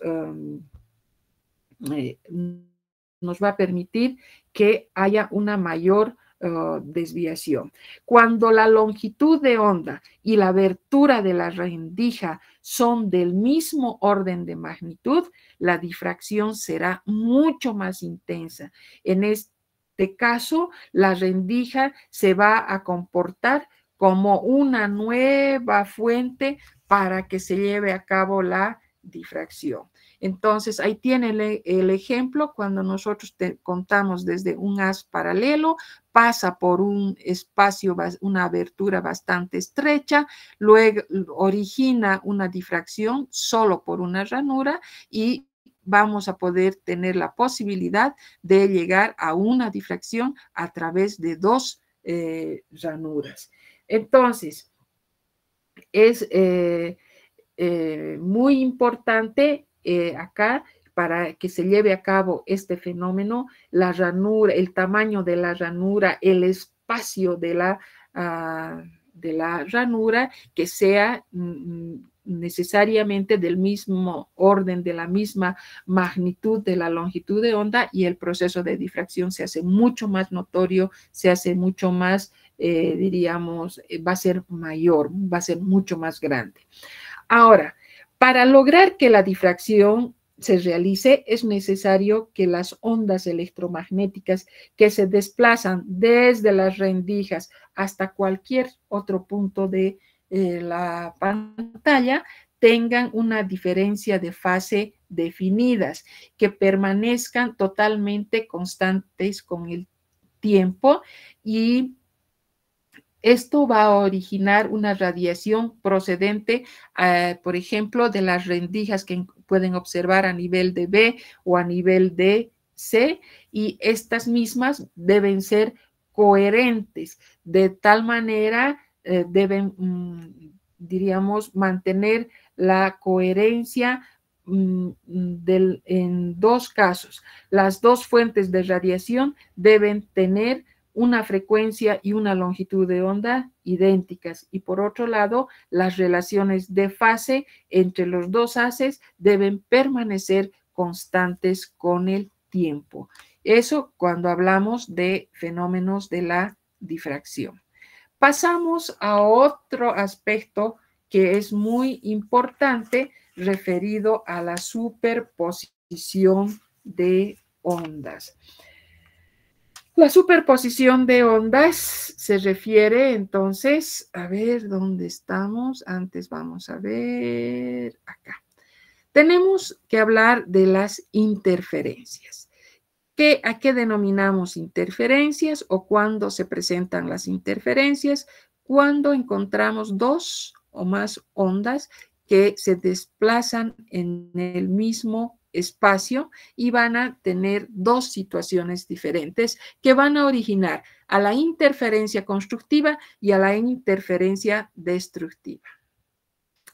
nos va a permitir que haya una mayor desviación. Cuando la longitud de onda y la abertura de la rendija son del mismo orden de magnitud, la difracción será mucho más intensa. En este caso, la rendija se va a comportar como una nueva fuente para que se lleve a cabo la difracción. Entonces, ahí tienen el ejemplo cuando nosotros contamos desde un haz paralelo, pasa por un espacio, una abertura bastante estrecha, luego origina una difracción solo por una ranura y vamos a poder tener la posibilidad de llegar a una difracción a través de dos ranuras. Entonces, es muy importante acá para que se lleve a cabo este fenómeno, la ranura, el tamaño de la ranura, el espacio de la ranura, que sea necesariamente del mismo orden, de la misma magnitud de la longitud de onda, y el proceso de difracción se hace mucho más notorio, se hace mucho más, diríamos, va a ser mayor, va a ser mucho más grande. Ahora, para lograr que la difracción se realice, es necesario que las ondas electromagnéticas que se desplazan desde las rendijas hasta cualquier otro punto de la pantalla tengan una diferencia de fase definidas, que permanezcan totalmente constantes con el tiempo, y esto va a originar una radiación procedente, por ejemplo, de las rendijas que pueden observar a nivel de B o a nivel de C, y estas mismas deben ser coherentes, de tal manera deben, diríamos, mantener la coherencia en dos casos. Las dos fuentes de radiación deben tener una frecuencia y una longitud de onda idénticas, y por otro lado, las relaciones de fase entre los dos haces deben permanecer constantes con el tiempo. Eso cuando hablamos de fenómenos de la difracción. Pasamos a otro aspecto que es muy importante referido a la superposición de ondas. La superposición de ondas se refiere entonces, a ver, ¿dónde estamos? Antes vamos a ver acá. Tenemos que hablar de las interferencias. ¿A qué denominamos interferencias o cuándo se presentan las interferencias? Cuando encontramos dos o más ondas que se desplazan en el mismo espacio y van a tener dos situaciones diferentes que van a originar a la interferencia constructiva y a la interferencia destructiva.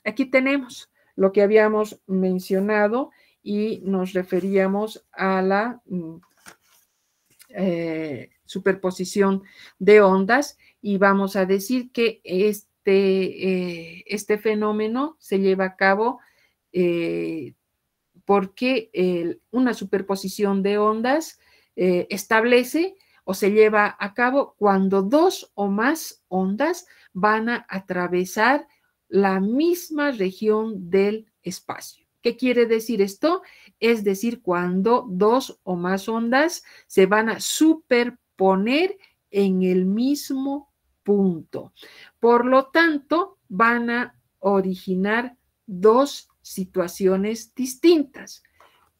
Aquí tenemos lo que habíamos mencionado y nos referíamos a la superposición de ondas, y vamos a decir que este fenómeno se lleva a cabo porque una superposición de ondas establece o se lleva a cabo cuando dos o más ondas van a atravesar la misma región del espacio. ¿Qué quiere decir esto? Es decir, cuando dos o más ondas se van a superponer en el mismo punto. Por lo tanto, van a originar dos situaciones distintas.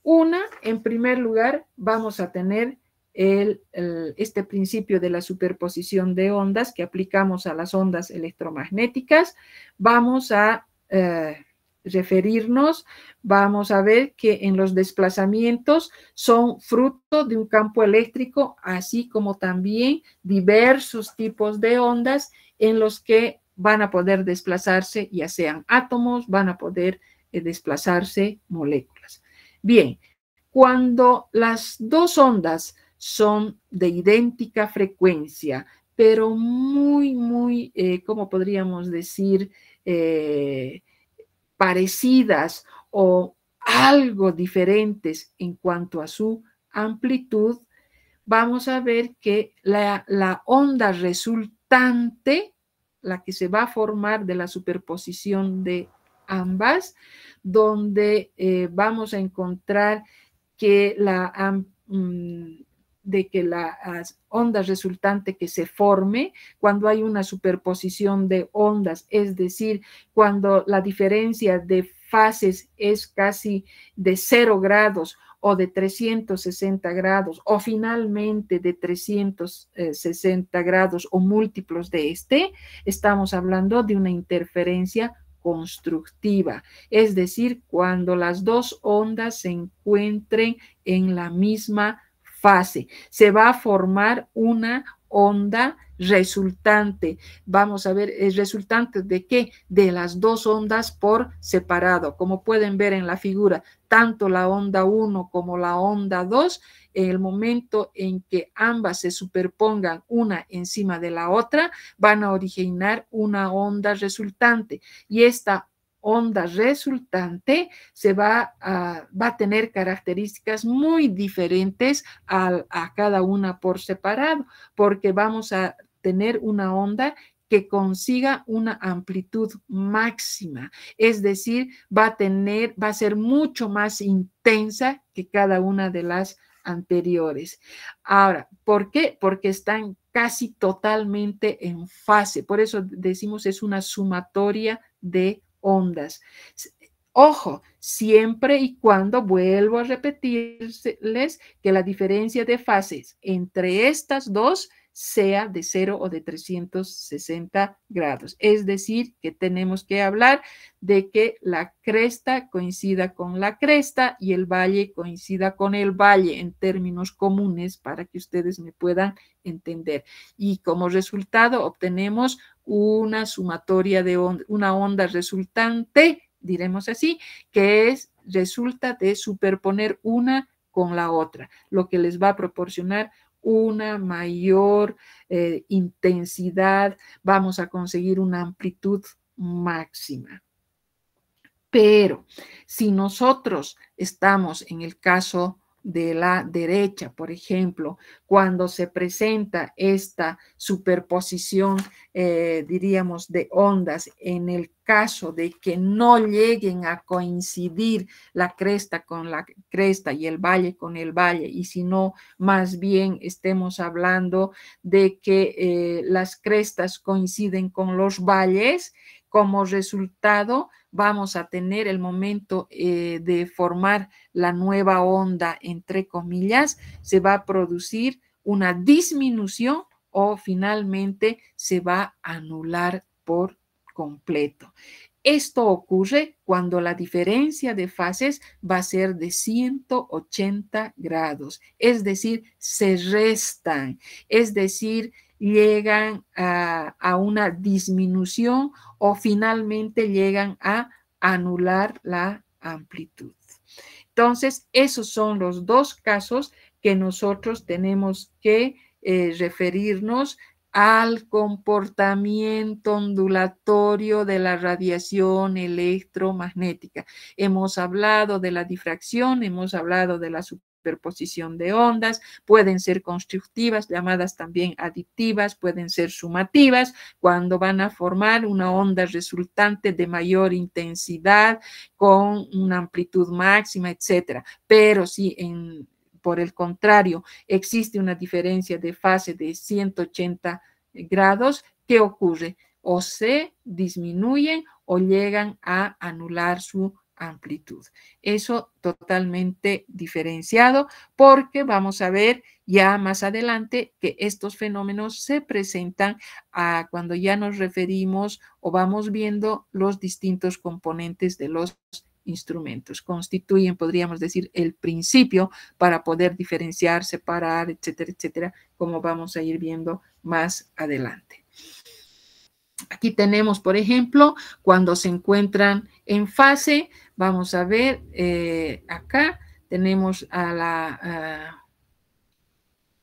Una, en primer lugar, vamos a tener este principio de la superposición de ondas que aplicamos a las ondas electromagnéticas. Vamos a referirnos, vamos a ver que en los desplazamientos son fruto de un campo eléctrico, así como también diversos tipos de ondas en los que van a poder desplazarse, ya sean átomos, van a poder desplazarse moléculas. Bien, cuando las dos ondas son de idéntica frecuencia, pero muy, ¿cómo podríamos decir? Parecidas o algo diferentes en cuanto a su amplitud, vamos a ver que la onda resultante, la que se va a formar de la superposición de ambas, donde vamos a encontrar que de que la onda resultante que se forme cuando hay una superposición de ondas, es decir, cuando la diferencia de fases es casi de 0 grados o de 360 grados o finalmente de 360 grados o múltiplos de este, estamos hablando de una interferencia constructiva, es decir, cuando las dos ondas se encuentren en la misma fase, se va a formar una onda resultante. Vamos a ver, ¿es resultante de qué? De las dos ondas por separado. Como pueden ver en la figura, tanto la onda 1 como la onda 2, en el momento en que ambas se superpongan una encima de la otra, van a originar una onda resultante. Y esta onda resultante va a tener características muy diferentes a cada una por separado, porque vamos a tener una onda que consiga una amplitud máxima, es decir, va a ser mucho más intensa que cada una de las anteriores. Ahora, ¿por qué? Porque están casi totalmente en fase, por eso decimos es una sumatoria de ondas. Ojo, siempre y cuando, vuelvo a repetirles, que la diferencia de fases entre estas dos sea de 0 o de 360 grados. Es decir, que tenemos que hablar de que la cresta coincida con la cresta y el valle coincida con el valle en términos comunes para que ustedes me puedan entender. Y como resultado obtenemos una sumatoria de una onda resultante, diremos así, que resulta de superponer una con la otra, lo que les va a proporcionar una mayor intensidad, vamos a conseguir una amplitud máxima. Pero si nosotros estamos en el caso de la derecha, por ejemplo, cuando se presenta esta superposición, diríamos, de ondas, en el caso de que no lleguen a coincidir la cresta con la cresta y el valle con el valle, y si no, más bien estemos hablando de que las crestas coinciden con los valles, como resultado vamos a tener el momento de formar la nueva onda, entre comillas, se va a producir una disminución o finalmente se va a anular por completo. Esto ocurre cuando la diferencia de fases va a ser de 180 grados, es decir, se restan, es decir, llegan a una disminución o finalmente llegan a anular la amplitud. Entonces, esos son los dos casos que nosotros tenemos que referirnos al comportamiento ondulatorio de la radiación electromagnética. Hemos hablado de la difracción, hemos hablado de la superposición de ondas, pueden ser constructivas, llamadas también aditivas, pueden ser sumativas, cuando van a formar una onda resultante de mayor intensidad con una amplitud máxima, etcétera. Pero si por el contrario existe una diferencia de fase de 180 grados, ¿qué ocurre? O se disminuyen o llegan a anular su amplitud. Eso totalmente diferenciado, porque vamos a ver ya más adelante que estos fenómenos se presentan cuando ya nos referimos o vamos viendo los distintos componentes de los instrumentos. Constituyen, podríamos decir, el principio para poder diferenciar, separar, etcétera, etcétera, como vamos a ir viendo más adelante. Aquí tenemos, por ejemplo, cuando se encuentran en fase, vamos a ver acá, tenemos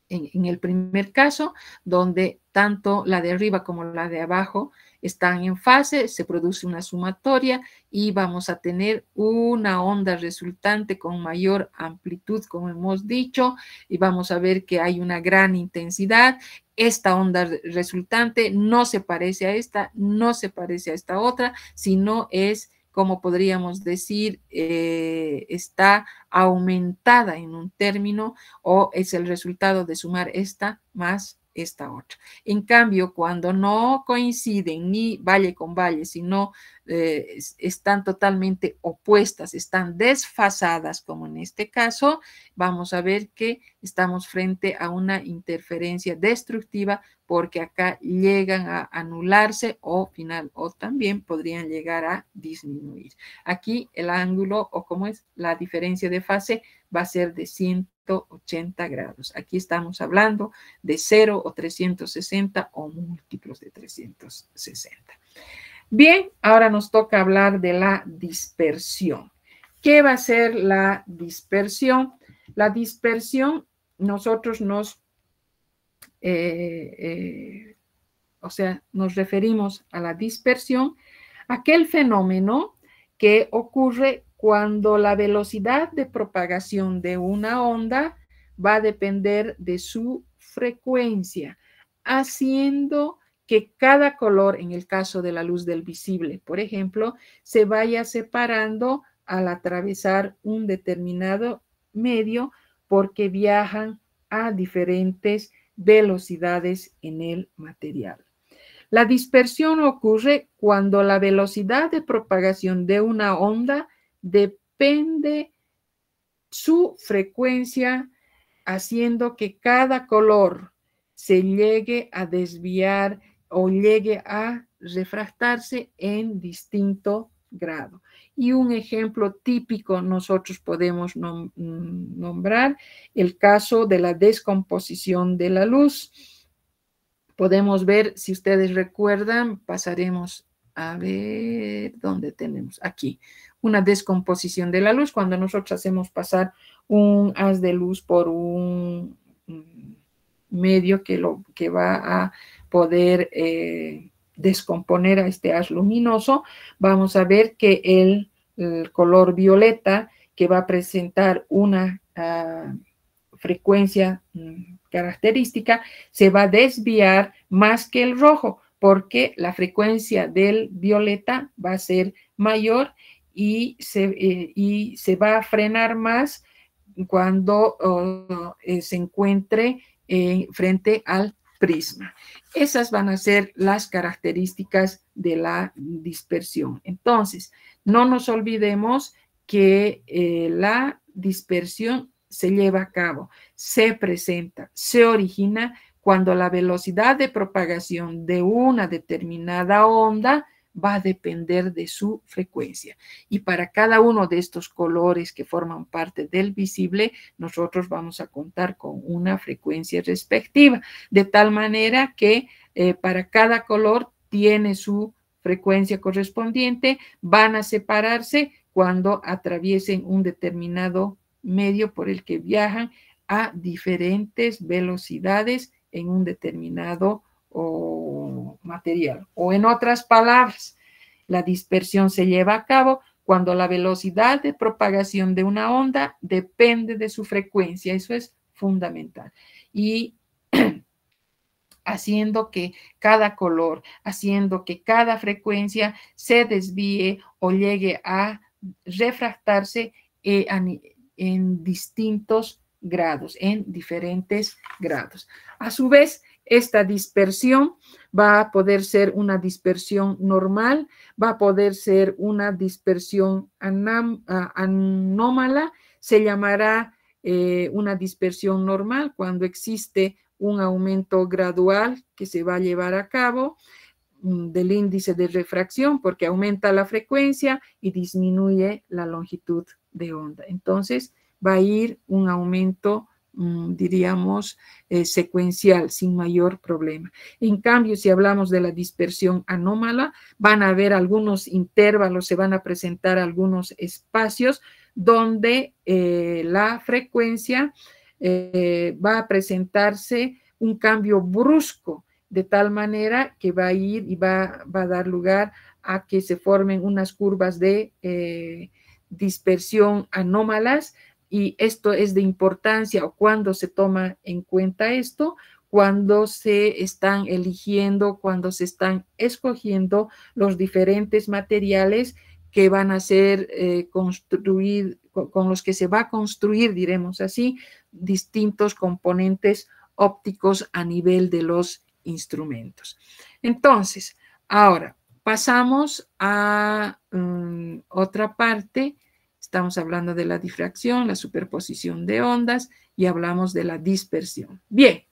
en el primer caso, donde tanto la de arriba como la de abajo están en fase, se produce una sumatoria y vamos a tener una onda resultante con mayor amplitud, como hemos dicho, y vamos a ver que hay una gran intensidad. Esta onda resultante no se parece a esta, no se parece a esta otra, sino es, como podríamos decir, está aumentada en un término o es el resultado de sumar esta más esta otra. En cambio, cuando no coinciden ni valle con valle, sino están totalmente opuestas, están desfasadas, como en este caso, vamos a ver que estamos frente a una interferencia destructiva, porque acá llegan a anularse o también podrían llegar a disminuir. Aquí el ángulo, o como es la diferencia de fase, va a ser de 180 grados. Aquí estamos hablando de 0 o 360 o múltiplos de 360. Bien, ahora nos toca hablar de la dispersión. ¿Qué va a ser la dispersión? La dispersión, nosotros nos referimos a la dispersión, aquel fenómeno que ocurre cuando la velocidad de propagación de una onda va a depender de su frecuencia, haciendo que cada color, en el caso de la luz del visible, por ejemplo, se vaya separando al atravesar un determinado medio, porque viajan a diferentes velocidades en el material. La dispersión ocurre cuando la velocidad de propagación de una onda depende su frecuencia, haciendo que cada color se llegue a desviar o llegue a refractarse en distinto grado. Y un ejemplo típico nosotros podemos nombrar el caso de la descomposición de la luz. Podemos ver, si ustedes recuerdan, pasaremos a ver dónde tenemos aquí una descomposición de la luz. Cuando nosotros hacemos pasar un haz de luz por un medio que va a poder descomponer a este haz luminoso, vamos a ver que el color violeta, que va a presentar una frecuencia característica, se va a desviar más que el rojo, porque la frecuencia del violeta va a ser mayor y se va a frenar más cuando se encuentre frente al prisma. Esas van a ser las características de la dispersión. Entonces, no nos olvidemos que la dispersión se lleva a cabo, se presenta, se origina cuando la velocidad de propagación de una determinada onda va a depender de su frecuencia. Y para cada uno de estos colores que forman parte del visible, nosotros vamos a contar con una frecuencia respectiva, de tal manera que para cada color tiene su frecuencia correspondiente, van a separarse cuando atraviesen un determinado medio por el que viajan a diferentes velocidades en un determinado material. O en otras palabras, la dispersión se lleva a cabo cuando la velocidad de propagación de una onda depende de su frecuencia. Eso es fundamental. Y haciendo que cada color, haciendo que cada frecuencia se desvíe o llegue a refractarse en distintos grados, en diferentes grados. A su vez, esta dispersión va a poder ser una dispersión normal, va a poder ser una dispersión anómala, se llamará una dispersión normal cuando existe un aumento gradual que se va a llevar a cabo del índice de refracción porque aumenta la frecuencia y disminuye la longitud de onda. Entonces va a ir un aumento diríamos, secuencial, sin mayor problema. En cambio, si hablamos de la dispersión anómala, van a haber algunos intervalos, se van a presentar algunos espacios donde la frecuencia va a presentarse un cambio brusco, de tal manera que va a ir y va a dar lugar a que se formen unas curvas de dispersión anómalas. Y esto es de importancia, o cuando se toma en cuenta esto, cuando se están eligiendo, cuando se están escogiendo los diferentes materiales que van a ser construir, con los que se va a construir, diremos así, distintos componentes ópticos a nivel de los instrumentos. Entonces, ahora pasamos a otra parte. Estamos hablando de la difracción, la superposición de ondas y hablamos de la dispersión. Bien,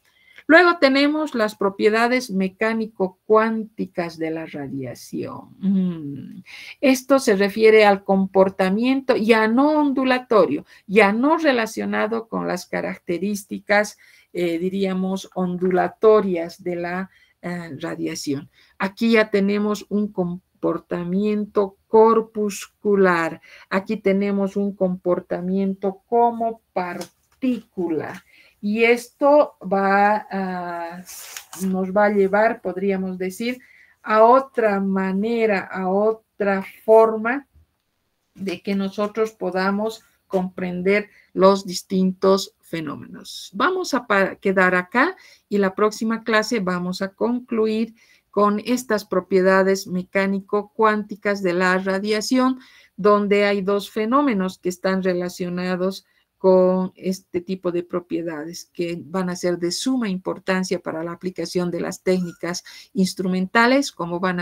luego tenemos las propiedades mecánico-cuánticas de la radiación. Esto se refiere al comportamiento ya no ondulatorio, ya no relacionado con las características, diríamos, ondulatorias de la radiación. Aquí ya tenemos un comportamiento corpuscular. Aquí tenemos un comportamiento como partícula. Y esto nos va a llevar, podríamos decir, a otra manera, a otra forma de que nosotros podamos comprender los distintos fenómenos. Vamos a quedar acá y la próxima clase vamos a concluir con estas propiedades mecánico-cuánticas de la radiación, donde hay dos fenómenos que están relacionados con este tipo de propiedades que van a ser de suma importancia para la aplicación de las técnicas instrumentales, como va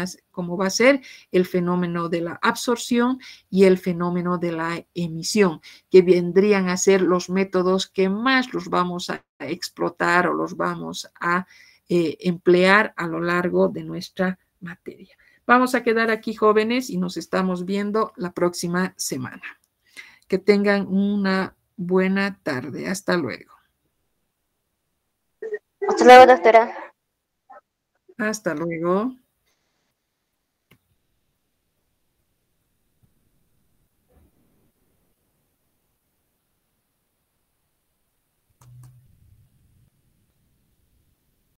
a ser el fenómeno de la absorción y el fenómeno de la emisión, que vendrían a ser los métodos que más los vamos a explotar o los vamos a emplear a lo largo de nuestra materia. Vamos a quedar aquí, jóvenes, y nos estamos viendo la próxima semana. Que tengan una buena tarde. Hasta luego. Hasta luego, doctora. Hasta luego.